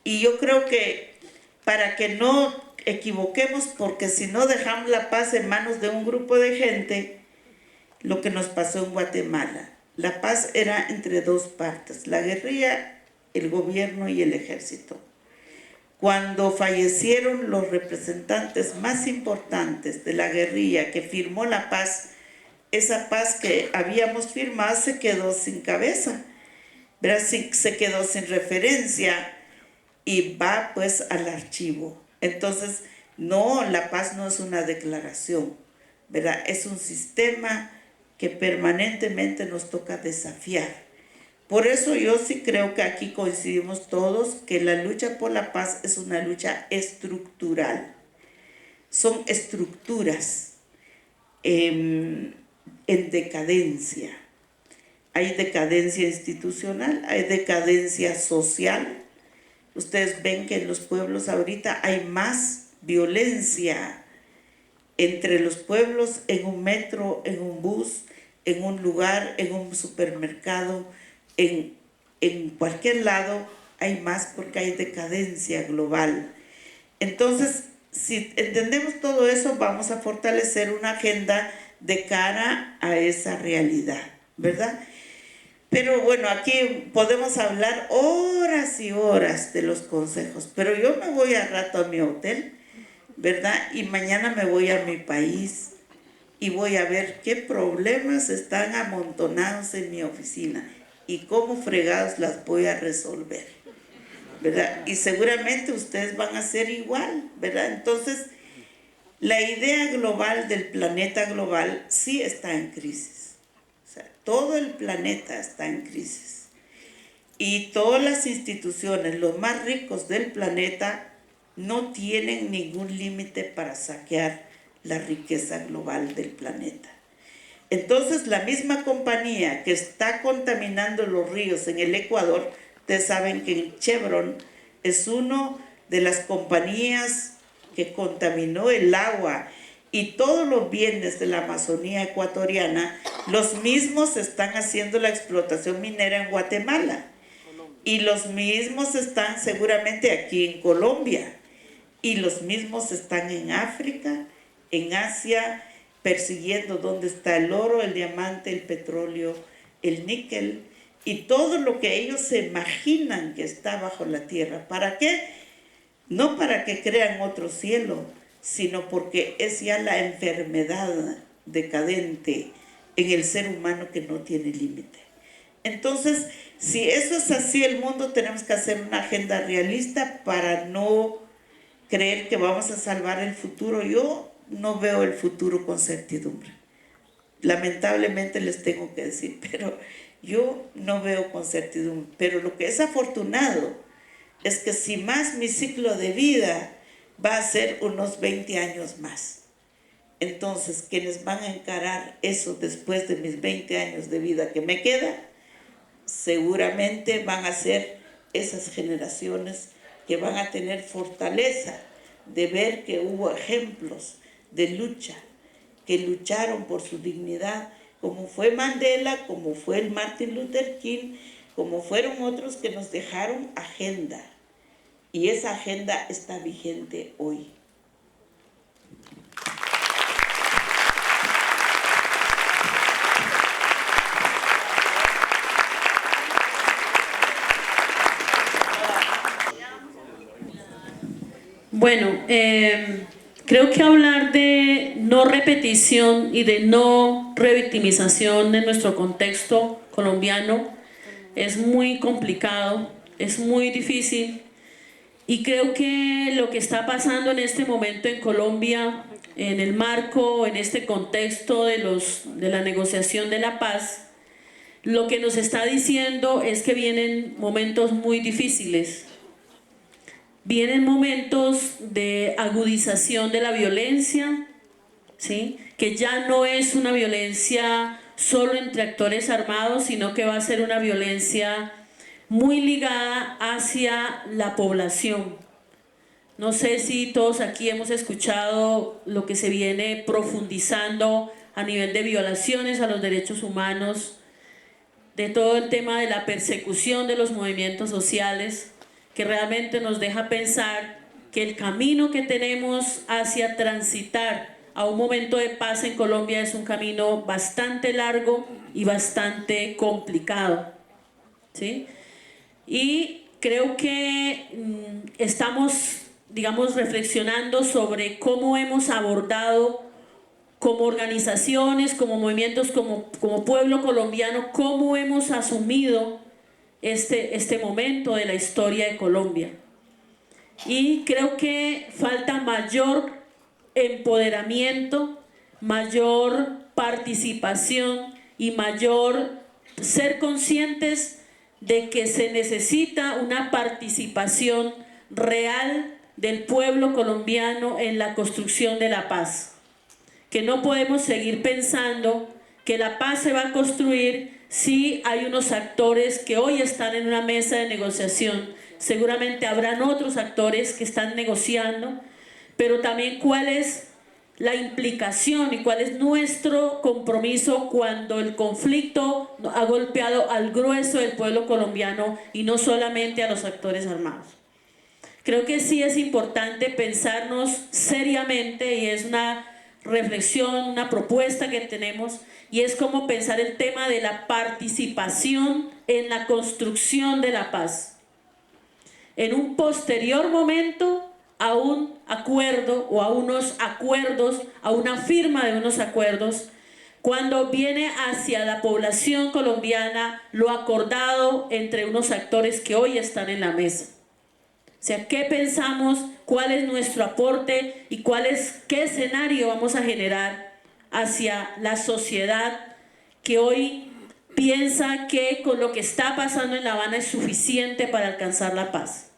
Y yo creo que para que no equivoquemos, porque si no dejamos la paz en manos de un grupo de gente, lo que nos pasó en Guatemala. La paz era entre dos partes, la guerrilla, el gobierno y el ejército. Cuando fallecieron los representantes más importantes de la guerrilla que firmó la paz, esa paz que habíamos firmado se quedó sin cabeza, ¿verdad? Se quedó sin referencia y va pues al archivo. Entonces, no, la paz no es una declaración, ¿verdad? Es un sistema que permanentemente nos toca desafiar. Por eso yo sí creo que aquí coincidimos todos que la lucha por la paz es una lucha estructural. Son estructuras en decadencia. Hay decadencia institucional, hay decadencia social. Ustedes ven que en los pueblos ahorita hay más violencia entre los pueblos, en un metro, en un bus, en un lugar, en un supermercado, en cualquier lado hay más porque hay decadencia global. Entonces, si entendemos todo eso, vamos a fortalecer una agenda de cara a esa realidad, ¿verdad? Pero bueno, aquí podemos hablar horas y horas de los consejos, pero yo me voy a rato a mi hotel, ¿verdad? Y mañana me voy a mi país y voy a ver qué problemas están amontonados en mi oficina. y cómo fregados las voy a resolver, ¿verdad? Y seguramente ustedes van a hacer igual, ¿verdad? Entonces, la idea global del planeta global sí está en crisis. O sea, todo el planeta está en crisis. Y todas las instituciones, los más ricos del planeta, no tienen ningún límite para saquear la riqueza global del planeta. Entonces, la misma compañía que está contaminando los ríos en el Ecuador, ustedes saben que Chevron es una de las compañías que contaminó el agua y todos los bienes de la Amazonía ecuatoriana, los mismos están haciendo la explotación minera en Guatemala. Y los mismos están seguramente aquí en Colombia. Y los mismos están en África, en Asia, persiguiendo dónde está el oro, el diamante, el petróleo, el níquel y todo lo que ellos se imaginan que está bajo la tierra. ¿Para qué? No para que crean otro cielo, sino porque es ya la enfermedad decadente en el ser humano que no tiene límite. Entonces, si eso es así el mundo, tenemos que hacer una agenda realista para no creer que vamos a salvar el futuro. Yo no veo el futuro con certidumbre. Lamentablemente les tengo que decir, pero yo no veo con certidumbre. Pero lo que es afortunado es que si más mi ciclo de vida va a ser unos 20 años más. Entonces, quienes van a encarar eso después de mis 20 años de vida que me queda, seguramente van a ser esas generaciones que van a tener fortaleza de ver que hubo ejemplos de lucha, que lucharon por su dignidad, como fue Mandela, como fue el Martin Luther King, como fueron otros que nos dejaron agenda. Y esa agenda está vigente hoy. Bueno, creo que hablar de no repetición y de no revictimización en nuestro contexto colombiano es muy complicado, es muy difícil. Y creo que lo que está pasando en este momento en Colombia, en el marco, en este contexto de la negociación de la paz, lo que nos está diciendo es que vienen momentos muy difíciles. Vienen momentos de agudización de la violencia, ¿sí? Que ya no es una violencia solo entre actores armados, sino que va a ser una violencia muy ligada hacia la población. No sé si todos aquí hemos escuchado lo que se viene profundizando a nivel de violaciones a los derechos humanos, de todo el tema de la persecución de los movimientos sociales, que realmente nos deja pensar que el camino que tenemos hacia transitar a un momento de paz en Colombia es un camino bastante largo y bastante complicado, ¿sí? Y creo que estamos, digamos, reflexionando sobre cómo hemos abordado como organizaciones, como movimientos, como pueblo colombiano, cómo hemos asumido este momento de la historia de Colombia. Y creo que falta mayor empoderamiento, mayor participación y mayor ser conscientes de que se necesita una participación real del pueblo colombiano en la construcción de la paz. Que no podemos seguir pensando que la paz se va a construir si hay unos actores que hoy están en una mesa de negociación. Seguramente habrán otros actores que están negociando, pero también cuál es la implicación y cuál es nuestro compromiso cuando el conflicto ha golpeado al grueso del pueblo colombiano y no solamente a los actores armados. Creo que sí es importante pensarnos seriamente, y es una reflexión, una propuesta que tenemos, y es cómo pensar el tema de la participación en la construcción de la paz. En un posterior momento a un acuerdo o a unos acuerdos, a una firma de unos acuerdos, cuando viene hacia la población colombiana lo acordado entre unos actores que hoy están en la mesa. O sea, ¿qué pensamos? ¿Cuál es nuestro aporte? ¿Y qué escenario vamos a generar hacia la sociedad que hoy piensa que con lo que está pasando en La Habana es suficiente para alcanzar la paz?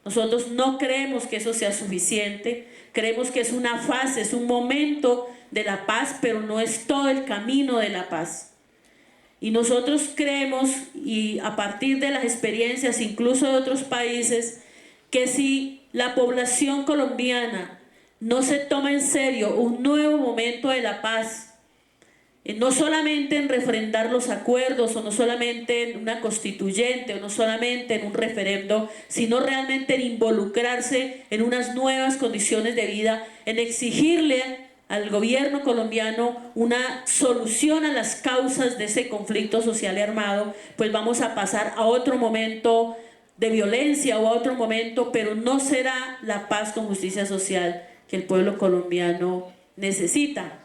Nosotros no creemos que eso sea suficiente, creemos que es una fase, es un momento de la paz, pero no es todo el camino de la paz. Y nosotros creemos, y a partir de las experiencias incluso de otros países, que si la población colombiana no se toma en serio un nuevo momento de la paz, no solamente en refrendar los acuerdos, o no solamente en una constituyente, o no solamente en un referendo, sino realmente en involucrarse en unas nuevas condiciones de vida, en exigirle al gobierno colombiano una solución a las causas de ese conflicto social y armado, pues vamos a pasar a otro momento de violencia o a otro momento, pero no será la paz con justicia social que el pueblo colombiano necesita.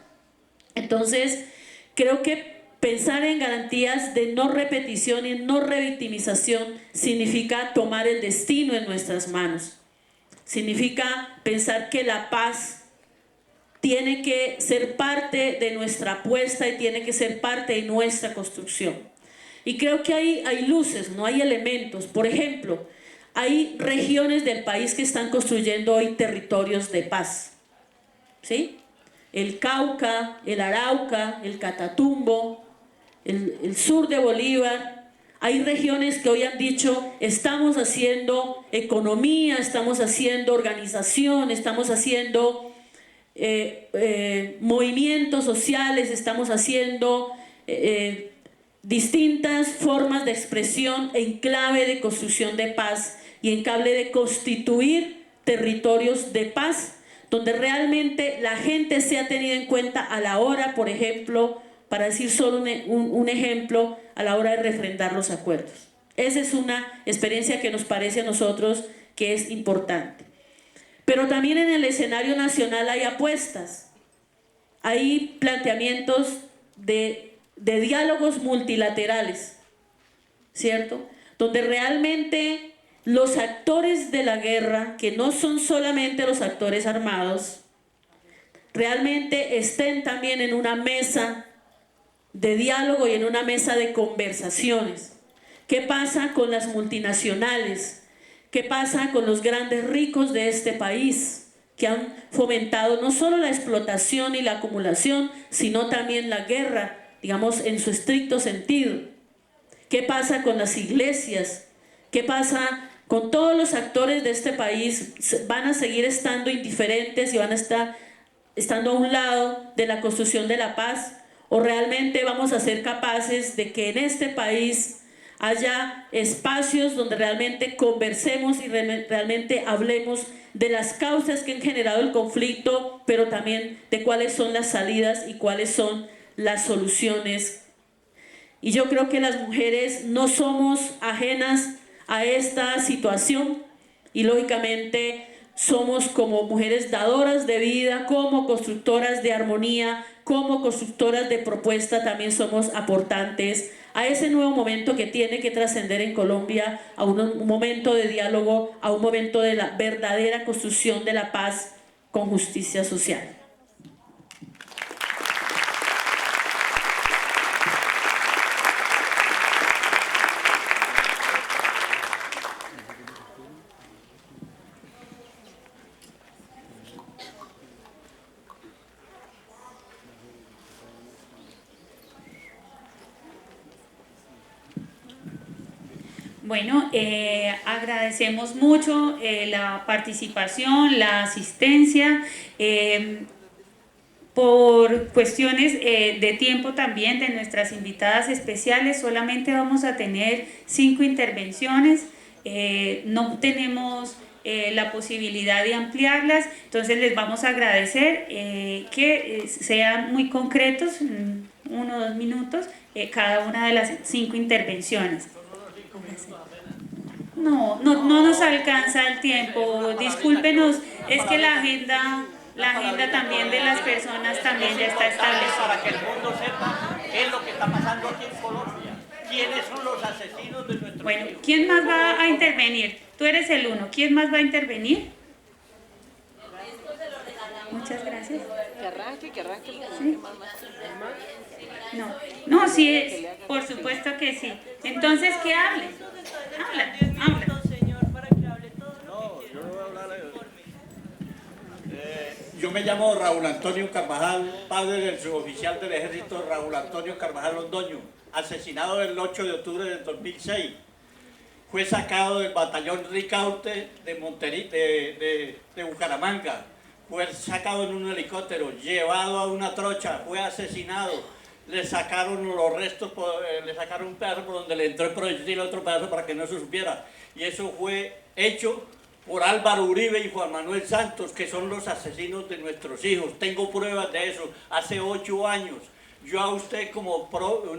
Entonces, creo que pensar en garantías de no repetición y no revictimización significa tomar el destino en nuestras manos. Significa pensar que la paz tiene que ser parte de nuestra apuesta y tiene que ser parte de nuestra construcción. Y creo que hay luces, no hay elementos. Por ejemplo, hay regiones del país que están construyendo hoy territorios de paz, ¿sí? El Cauca, el Arauca, el Catatumbo, el sur de Bolívar. Hay regiones que hoy han dicho, estamos haciendo economía, estamos haciendo organización, estamos haciendo movimientos sociales, estamos haciendo distintas formas de expresión en clave de construcción de paz y en clave de constituir territorios de paz, donde realmente la gente sea tenida en cuenta a la hora, por ejemplo, para decir solo un ejemplo, a la hora de refrendar los acuerdos. Esa es una experiencia que nos parece a nosotros que es importante. Pero también en el escenario nacional hay apuestas, hay planteamientos de diálogos multilaterales, ¿cierto? Donde realmente los actores de la guerra, que no son solamente los actores armados, realmente estén también en una mesa de diálogo y en una mesa de conversaciones. ¿Qué pasa con las multinacionales? ¿Qué pasa con los grandes ricos de este país, que han fomentado no solo la explotación y la acumulación, sino también la guerra, digamos, en su estricto sentido? ¿Qué pasa con las iglesias? ¿Qué pasa con todos los actores de este país? ¿Van a seguir estando indiferentes y van a estar estando a un lado de la construcción de la paz? ¿O realmente vamos a ser capaces de que en este país haya espacios donde realmente conversemos y realmente hablemos de las causas que han generado el conflicto, pero también de cuáles son las salidas y cuáles son las soluciones? Y yo creo que las mujeres no somos ajenas a esta situación y lógicamente somos, como mujeres dadoras de vida, como constructoras de armonía, como constructoras de propuesta, también somos aportantes a ese nuevo momento que tiene que trascender en Colombia, a un momento de diálogo, a un momento de la verdadera construcción de la paz con justicia social. Bueno, agradecemos mucho la participación, la asistencia. Por cuestiones de tiempo también de nuestras invitadas especiales, solamente vamos a tener 5 intervenciones. No tenemos la posibilidad de ampliarlas, entonces les vamos a agradecer que sean muy concretos, 1 o 2 minutos, cada una de las 5 intervenciones. No nos alcanza el tiempo, discúlpenos, es que la agenda la agenda también de las personas también ya está establecida. Para que el mundo sepa qué es lo que está pasando aquí en Colombia. ¿Quiénes son los asesinos de nuestro Bueno, hijo? ¿quién más va a intervenir? Tú eres el uno. ¿Quién más va a intervenir? Muchas gracias. Que arranque. ¿Sí? No, sí, por supuesto que sí. Entonces, ¿qué hable? Habla. Yo me llamo Raúl Antonio Carvajal, padre del suboficial del ejército Raúl Antonio Carvajal Londoño, asesinado el 8 de octubre del 2006. Fue sacado del batallón Ricaurte de Bucaramanga. Fue sacado en un helicóptero, llevado a una trocha, fue asesinado. Le sacaron los restos, le sacaron un pedazo por donde le entró el proyectil, otro pedazo para que no se supiera. Y eso fue hecho por Álvaro Uribe y Juan Manuel Santos, que son los asesinos de nuestros hijos. Tengo pruebas de eso. Hace 8 años, yo a usted como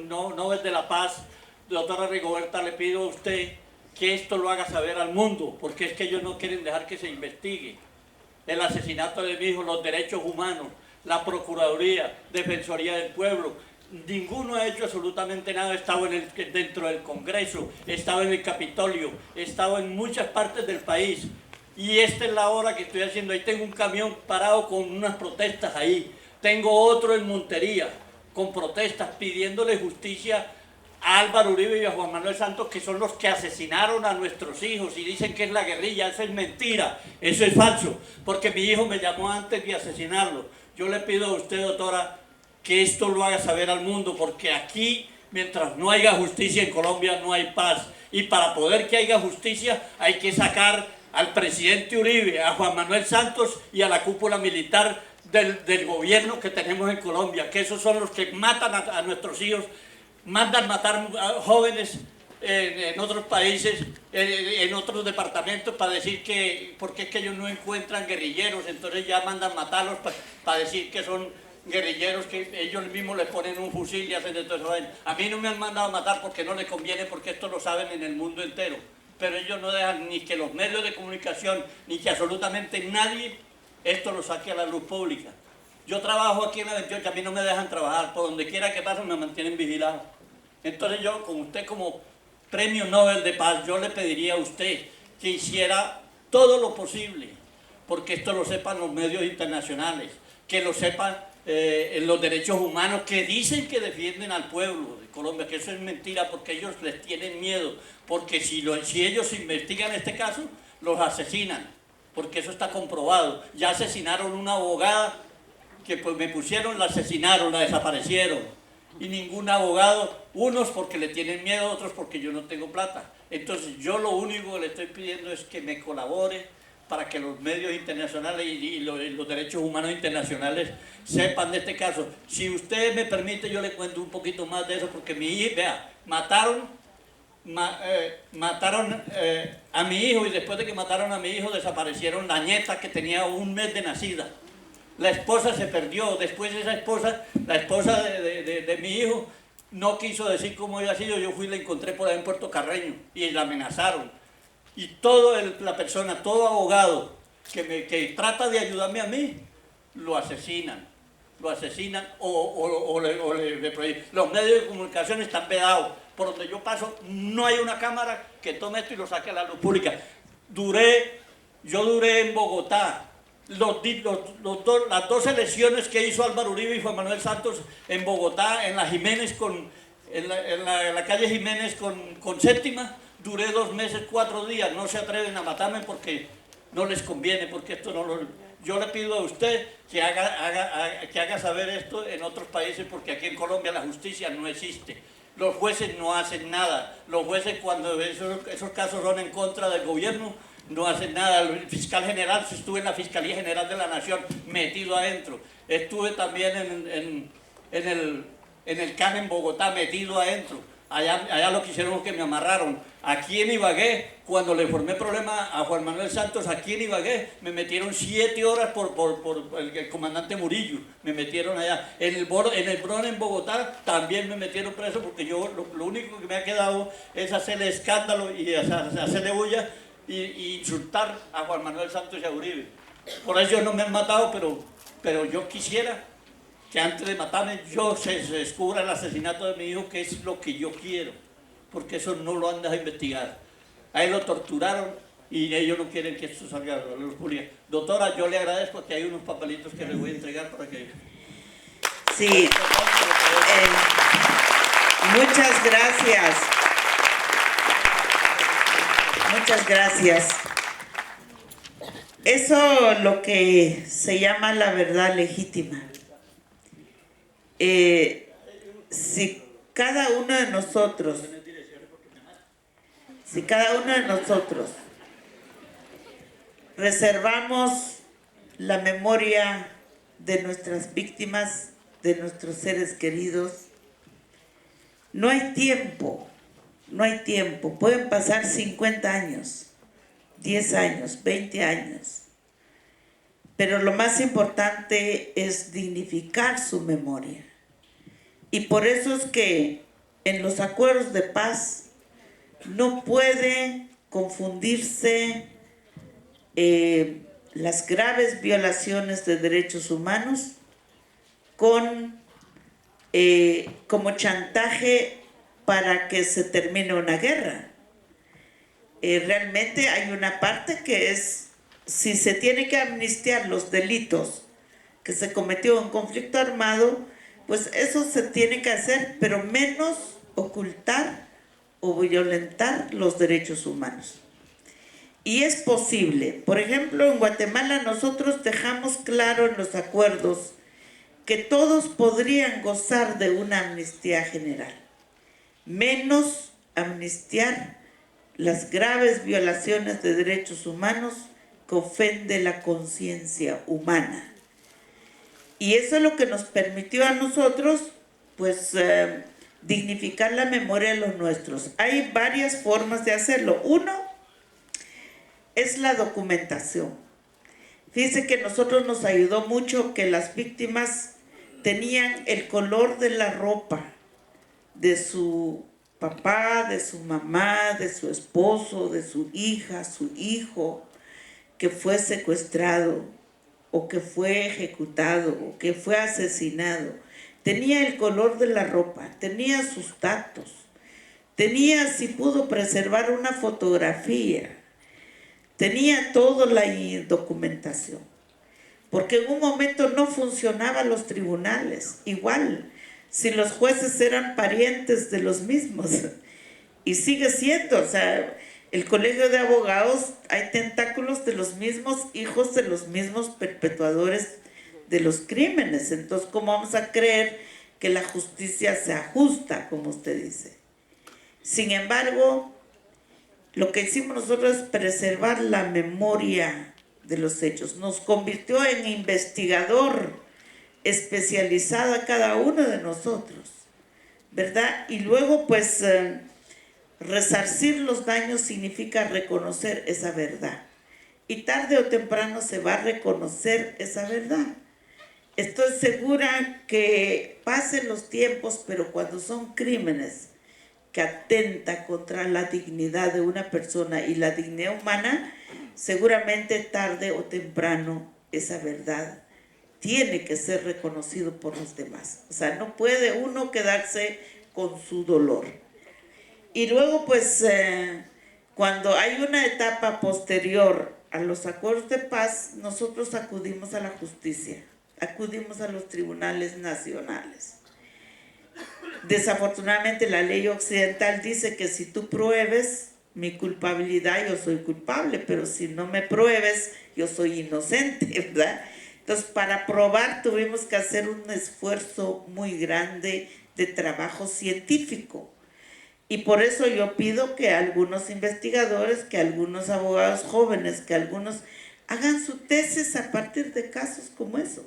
Nobel de la Paz, doctora Rigoberta, le pido a usted que esto lo haga saber al mundo, porque es que ellos no quieren dejar que se investigue. El asesinato de mi hijo, los derechos humanos, la Procuraduría, Defensoría del Pueblo, ninguno ha hecho absolutamente nada. Estaba dentro del Congreso, estaba en el Capitolio, estaba en muchas partes del país. Y esta es la hora que estoy haciendo. Ahí tengo un camión parado con unas protestas ahí. Tengo otro en Montería con protestas pidiéndole justicia a Álvaro Uribe y a Juan Manuel Santos, que son los que asesinaron a nuestros hijos y dicen que es la guerrilla. Eso es mentira, eso es falso, porque mi hijo me llamó antes de asesinarlo. Yo le pido a usted, doctora, que esto lo haga saber al mundo, porque aquí, mientras no haya justicia en Colombia, no hay paz. Y para poder que haya justicia, hay que sacar al presidente Uribe, a Juan Manuel Santos y a la cúpula militar del gobierno que tenemos en Colombia, que esos son los que matan a nuestros hijos, mandan matar a jóvenes en otros países, en otros departamentos, para decir que, porque es que ellos no encuentran guerrilleros, entonces ya mandan matarlos para decir que son guerrilleros, que ellos mismos les ponen un fusil y hacen de todo eso. A mí no me han mandado a matar porque no les conviene, porque esto lo saben en el mundo entero, pero ellos no dejan ni que los medios de comunicación, ni que absolutamente nadie esto lo saque a la luz pública. Yo trabajo aquí en la 28, a mí no me dejan trabajar, por donde quiera que pase me mantienen vigilado. Entonces yo, como usted como Premio Nobel de Paz, yo le pediría a usted que hiciera todo lo posible, porque esto lo sepan los medios internacionales, que lo sepan los derechos humanos, que dicen que defienden al pueblo de Colombia, que eso es mentira, porque ellos les tienen miedo, porque si ellos investigan este caso, los asesinan, porque eso está comprobado. Ya asesinaron una abogada que pues me pusieron, la asesinaron, la desaparecieron, y ningún abogado, unos porque le tienen miedo, otros porque yo no tengo plata. Entonces yo lo único que le estoy pidiendo es que me colabore para que los medios internacionales y los derechos humanos internacionales sepan de este caso. Si usted me permite, yo le cuento un poquito más de eso, porque mi hija, vea, mataron a mi hijo, y después de que mataron a mi hijo desaparecieron la nieta que tenía 1 mes de nacida. La esposa se perdió. Después esa esposa, la esposa de mi hijo, no quiso decir cómo había sido. Yo fui y la encontré por ahí en Puerto Carreño y la amenazaron. Y la persona, todo abogado que trata de ayudarme a mí, lo asesinan. Lo asesinan o le prohíben. Los medios de comunicación están vedados. Por donde yo paso no hay una cámara que tome esto y lo saque a la luz pública. Yo duré en Bogotá las 2 elecciones que hizo Álvaro Uribe y Juan Manuel Santos en Bogotá, en la Jiménez en la calle Jiménez con Séptima. Duré 2 meses, 4 días. No se atreven a matarme porque no les conviene, porque esto no lo... Yo le pido a usted que haga saber esto en otros países, porque aquí en Colombia la justicia no existe. Los jueces no hacen nada. Los jueces, cuando esos casos son en contra del gobierno, no hacen nada. El fiscal general, estuve en la Fiscalía General de la Nación metido adentro. Estuve también en el CAN en Bogotá metido adentro. Allá lo que hicieron que me amarraron. Aquí en Ibagué, cuando le formé problema a Juan Manuel Santos, aquí en Ibagué, me metieron 7 horas por el comandante Murillo. Me metieron allá. En el Bron en Bogotá también me metieron preso, porque yo lo único que me ha quedado es hacerle escándalo y hacerle bulla y insultar a Juan Manuel Santos y a Uribe. Por eso no me han matado, pero yo quisiera que antes de matarme se descubra el asesinato de mi hijo, que es lo que yo quiero, porque eso no lo han dejado investigar. A él lo torturaron y ellos no quieren que esto salga a la luz pública. Doctora, yo le agradezco que hay unos papelitos que le voy a entregar para que... Sí, muchas gracias. Muchas gracias. Eso lo que se llama la verdad legítima. Si cada uno de nosotros reservamos la memoria de nuestras víctimas, de nuestros seres queridos, no hay tiempo, pueden pasar 50 años, 10 años, 20 años, pero lo más importante es dignificar su memoria. Y por eso es que en los acuerdos de paz no puede confundirse las graves violaciones de derechos humanos con como chantaje para que se termine una guerra. Realmente hay una parte que es, si se tiene que amnistiar los delitos que se cometió en conflicto armado, pues eso se tiene que hacer, pero menos ocultar o violentar los derechos humanos. Y es posible. Por ejemplo, en Guatemala nosotros dejamos claro en los acuerdos que todos podrían gozar de una amnistía general, menos amnistiar las graves violaciones de derechos humanos que ofende la conciencia humana. Y eso es lo que nos permitió a nosotros, pues, dignificar la memoria de los nuestros. Hay varias formas de hacerlo. Uno es la documentación. Fíjense que a nosotros nos ayudó mucho que las víctimas tenían el color de la ropa de su papá, de su mamá, de su esposo, de su hija, su hijo, que fue secuestrado, o que fue ejecutado, o que fue asesinado. Tenía el color de la ropa, tenía sus datos, tenía, si pudo preservar una fotografía, tenía toda la documentación. Porque en un momento no funcionaban los tribunales, igual, si los jueces eran parientes de los mismos, y sigue siendo, o sea, el colegio de abogados hay tentáculos de los mismos hijos de los mismos perpetuadores de los crímenes. Entonces, ¿cómo vamos a creer que la justicia se ajusta, como usted dice? Sin embargo, lo que hicimos nosotros es preservar la memoria de los hechos. Nos convirtió en investigador especializado a cada uno de nosotros, ¿verdad? Y luego, pues, resarcir los daños significa reconocer esa verdad. Y tarde o temprano se va a reconocer esa verdad. Estoy segura que pasen los tiempos, pero cuando son crímenes que atentan contra la dignidad de una persona y la dignidad humana, seguramente tarde o temprano esa verdad tiene que ser reconocido por los demás. O sea, no puede uno quedarse con su dolor. Y luego, pues, cuando hay una etapa posterior a los acuerdos de paz, nosotros acudimos a la justicia, acudimos a los tribunales nacionales. Desafortunadamente, la ley occidental dice que si tú pruebes mi culpabilidad, yo soy culpable, pero si no me pruebes, yo soy inocente, ¿verdad? Entonces, para probar tuvimos que hacer un esfuerzo muy grande de trabajo científico. Y por eso yo pido que algunos investigadores, que algunos abogados jóvenes, que algunos hagan su tesis a partir de casos como eso.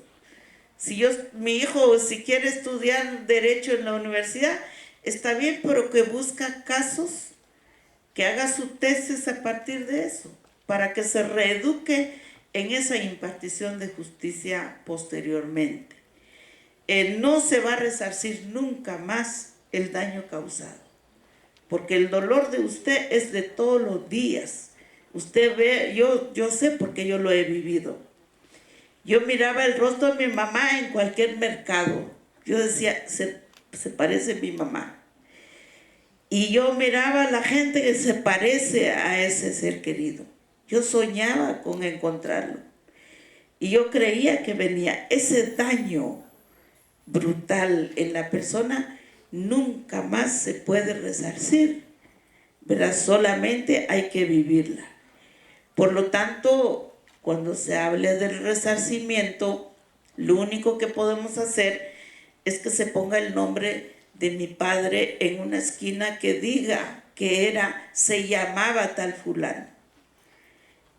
Si mi hijo, si quiere estudiar Derecho en la universidad, está bien, pero que busca casos, que haga su tesis a partir de eso, para que se reeduque en esa impartición de justicia posteriormente. No se va a resarcir nunca más el daño causado, porque el dolor de usted es de todos los días. Usted ve, yo sé porque yo lo he vivido. Yo miraba el rostro de mi mamá en cualquier mercado. Yo decía, se parece a mi mamá. Y yo miraba a la gente que se parece a ese ser querido. Yo soñaba con encontrarlo. Y yo creía que venía ese daño brutal en la persona, nunca más se puede resarcir, ¿verdad? Solamente hay que vivirla. Por lo tanto, cuando se hable del resarcimiento, lo único que podemos hacer es que se ponga el nombre de mi padre en una esquina que diga que se llamaba tal fulano.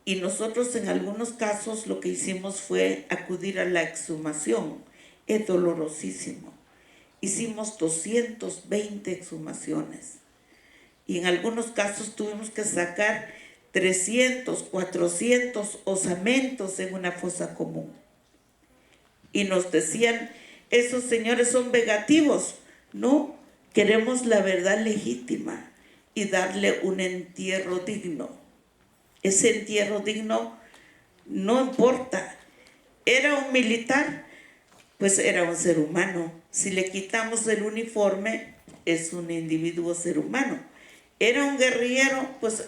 Y nosotros en algunos casos lo que hicimos fue acudir a la exhumación. Es dolorosísimo. Hicimos 220 exhumaciones. Y en algunos casos tuvimos que sacar 300, 400 osamentos en una fosa común. Y nos decían, esos señores son vengativos. No, queremos la verdad legítima y darle un entierro digno. Ese entierro digno no importa. Era un militar, pues era un ser humano. Si le quitamos el uniforme, es un individuo ser humano. Era un guerrillero, pues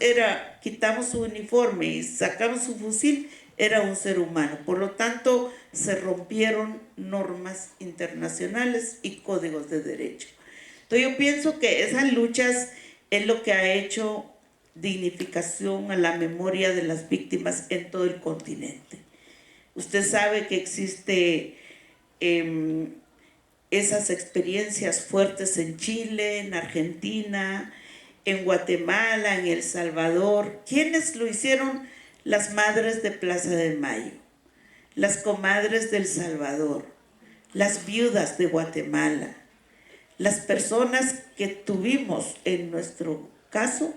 quitamos su uniforme y sacamos su fusil, era un ser humano. Por lo tanto, se rompieron normas internacionales y códigos de derecho. Entonces yo pienso que esas luchas es lo que ha hecho dignificación a la memoria de las víctimas en todo el continente. Usted sabe que existe esas experiencias fuertes en Chile, en Argentina, en Guatemala, en El Salvador. ¿Quiénes lo hicieron? Las madres de Plaza de Mayo, las comadres del Salvador, las viudas de Guatemala, las personas que tuvimos en nuestro caso.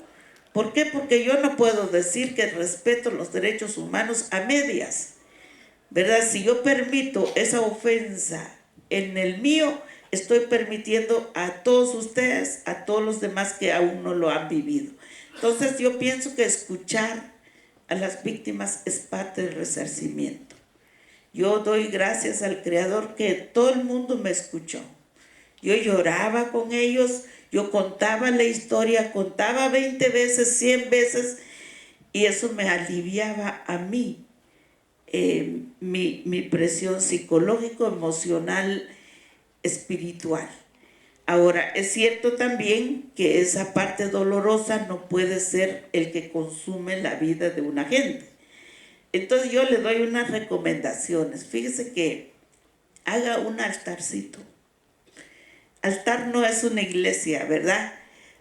¿Por qué? Porque yo no puedo decir que respeto los derechos humanos a medias, ¿verdad? Si yo permito esa ofensa en el mío, estoy permitiendo a todos ustedes, a todos los demás que aún no lo han vivido. Entonces yo pienso que escuchar a las víctimas es parte del resarcimiento. Yo doy gracias al Creador que todo el mundo me escuchó. Yo lloraba con ellos, yo contaba la historia, contaba 20 veces, 100 veces, y eso me aliviaba a mí, mi presión psicológico, emocional, espiritual. Ahora, es cierto también que esa parte dolorosa no puede ser el que consume la vida de una gente. Entonces yo le doy unas recomendaciones. Fíjese que haga un altarcito. Altar no es una iglesia, ¿verdad?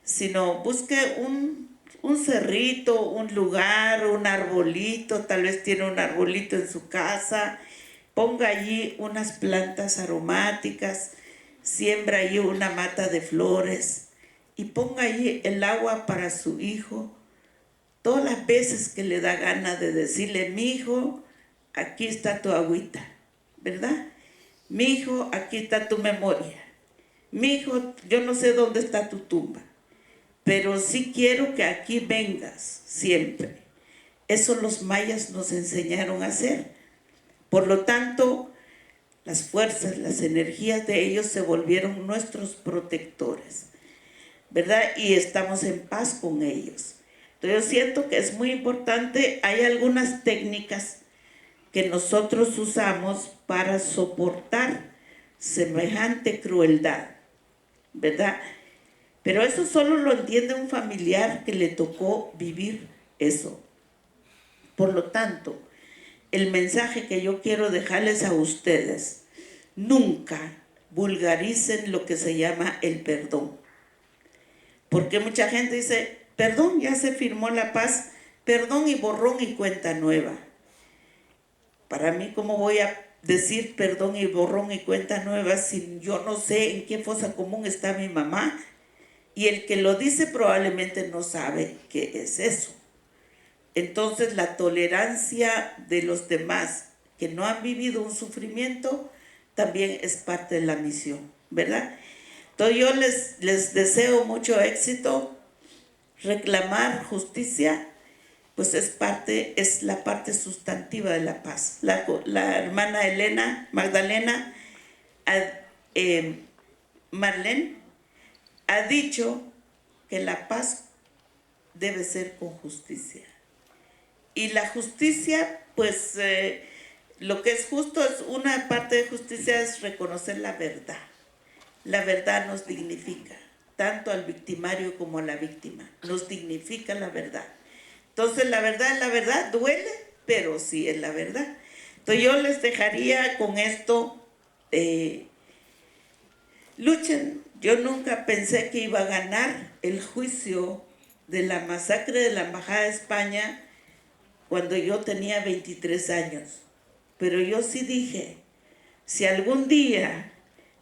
Sino busque un cerrito, un lugar, un arbolito, tal vez tiene un arbolito en su casa, ponga allí unas plantas aromáticas, siembra allí una mata de flores y ponga allí el agua para su hijo, todas las veces que le da gana de decirle, mi hijo, aquí está tu agüita, ¿verdad? Mi hijo, aquí está tu memoria. Mi hijo, yo no sé dónde está tu tumba, pero sí quiero que aquí vengas siempre. Eso los mayas nos enseñaron a hacer. Por lo tanto, las fuerzas, las energías de ellos se volvieron nuestros protectores, ¿verdad? Y estamos en paz con ellos. Entonces yo siento que es muy importante, hay algunas técnicas que nosotros usamos para soportar semejante crueldad, ¿verdad? Pero eso solo lo entiende un familiar que le tocó vivir eso. Por lo tanto, el mensaje que yo quiero dejarles a ustedes, nunca vulgaricen lo que se llama el perdón. Porque mucha gente dice, perdón, ya se firmó la paz, perdón y borrón y cuenta nueva. Para mí, ¿cómo voy a decir perdón y borrón y cuenta nueva si yo no sé en qué fosa común está mi mamá? Y el que lo dice probablemente no sabe qué es eso. Entonces la tolerancia de los demás que no han vivido un sufrimiento también es parte de la misión, ¿verdad? Entonces yo les deseo mucho éxito, reclamar justicia pues es la parte sustantiva de la paz. La hermana Magdalena Marlene ha dicho que la paz debe ser con justicia. Y la justicia, pues lo que es justo, es una parte de justicia es reconocer la verdad. La verdad nos dignifica, tanto al victimario como a la víctima. Nos dignifica la verdad. Entonces la verdad, duele, pero sí es la verdad. Entonces yo les dejaría con esto, luchen. Yo nunca pensé que iba a ganar el juicio de la masacre de la Embajada de España cuando yo tenía 23 años. Pero yo sí dije, si algún día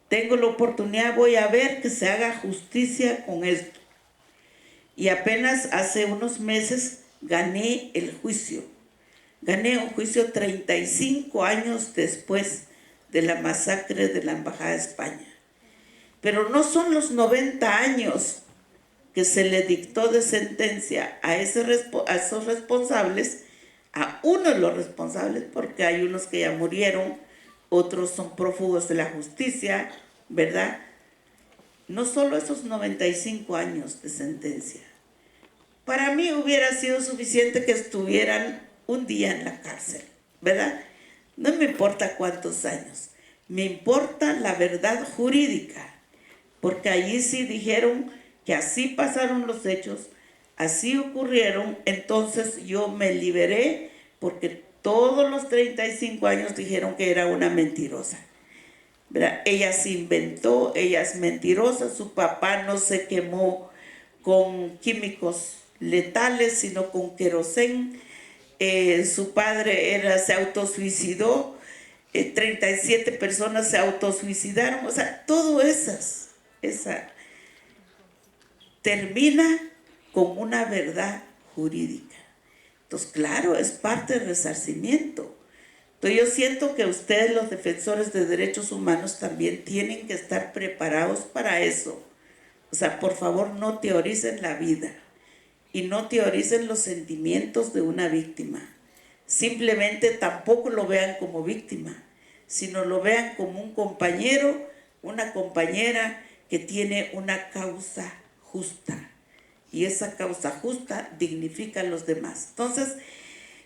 tengo la oportunidad, voy a ver que se haga justicia con esto. Y apenas hace unos meses gané el juicio. Gané un juicio 35 años después de la masacre de la Embajada de España. Pero no son los 90 años que se le dictó de sentencia a esos responsables, a uno de los responsables, porque hay unos que ya murieron, otros son prófugos de la justicia, ¿verdad? No solo esos 95 años de sentencia. Para mí hubiera sido suficiente que estuvieran un día en la cárcel, ¿verdad? No me importa cuántos años, me importa la verdad jurídica, porque allí sí dijeron que así pasaron los hechos, así ocurrieron. Entonces yo me liberé porque todos los 35 años dijeron que era una mentirosa, ¿verdad? Ella se inventó, ella es mentirosa, su papá no se quemó con químicos letales, sino con querosén. Su padre se autosuicidó, 37 personas se autosuicidaron, o sea, todo esa termina con una verdad jurídica. Entonces, claro, es parte del resarcimiento. Entonces, yo siento que ustedes, los defensores de derechos humanos, también tienen que estar preparados para eso. O sea, por favor, no teoricen la vida y no teoricen los sentimientos de una víctima. Simplemente tampoco lo vean como víctima, sino lo vean como un compañero, una compañera que tiene una causa justa. Y esa causa justa dignifica a los demás. Entonces,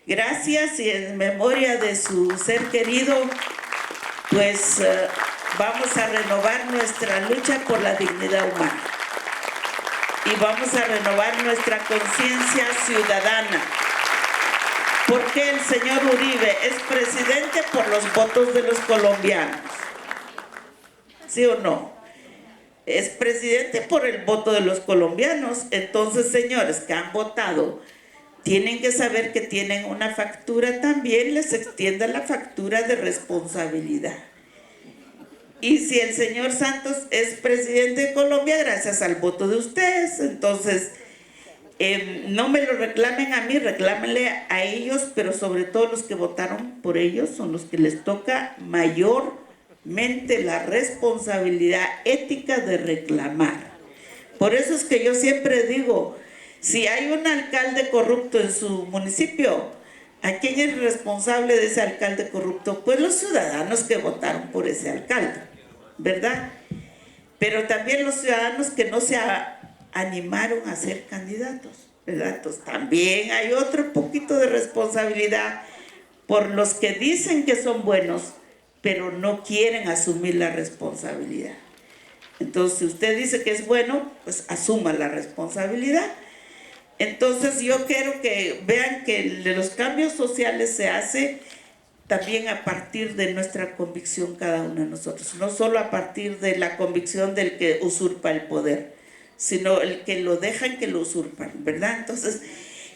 gracias, y en memoria de su ser querido, pues vamos a renovar nuestra lucha por la dignidad humana. Y vamos a renovar nuestra conciencia ciudadana. Porque el señor Uribe es presidente por los votos de los colombianos. ¿Sí o no? Es presidente por el voto de los colombianos. Entonces, señores que han votado, tienen que saber que tienen una factura también, les extienda la factura de responsabilidad. Y si el señor Santos es presidente de Colombia, gracias al voto de ustedes, entonces no me lo reclamen a mí, reclámenle a ellos, pero sobre todo los que votaron por ellos son los que les toca mayormente la responsabilidad ética de reclamar. Por eso es que yo siempre digo, si hay un alcalde corrupto en su municipio, ¿a quién es responsable de ese alcalde corrupto? Pues los ciudadanos que votaron por ese alcalde, ¿verdad? Pero también los ciudadanos que no se animaron a ser candidatos, ¿verdad? Entonces también hay otro poquito de responsabilidad por los que dicen que son buenos, pero no quieren asumir la responsabilidad. Entonces, si usted dice que es bueno, pues asuma la responsabilidad. Entonces, yo quiero que vean que los cambios sociales se hacen también a partir de nuestra convicción cada uno de nosotros, no solo a partir de la convicción del que usurpa el poder, sino el que lo dejan que lo usurpan, ¿verdad? Entonces,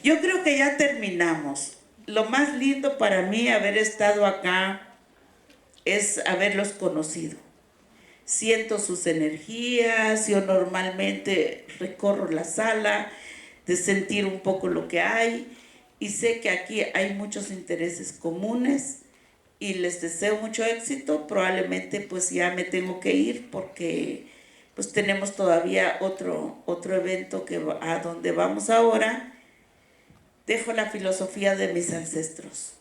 yo creo que ya terminamos. Lo más lindo para mí haber estado acá es haberlos conocido. Siento sus energías, yo normalmente recorro la sala, de sentir un poco lo que hay, y sé que aquí hay muchos intereses comunes y les deseo mucho éxito. Probablemente pues ya me tengo que ir porque pues tenemos todavía otro evento a donde vamos ahora, dejo la filosofía de mis ancestros.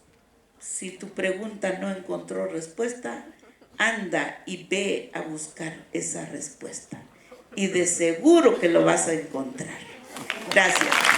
Si tu pregunta no encontró respuesta, anda y ve a buscar esa respuesta. Y de seguro que lo vas a encontrar. Gracias.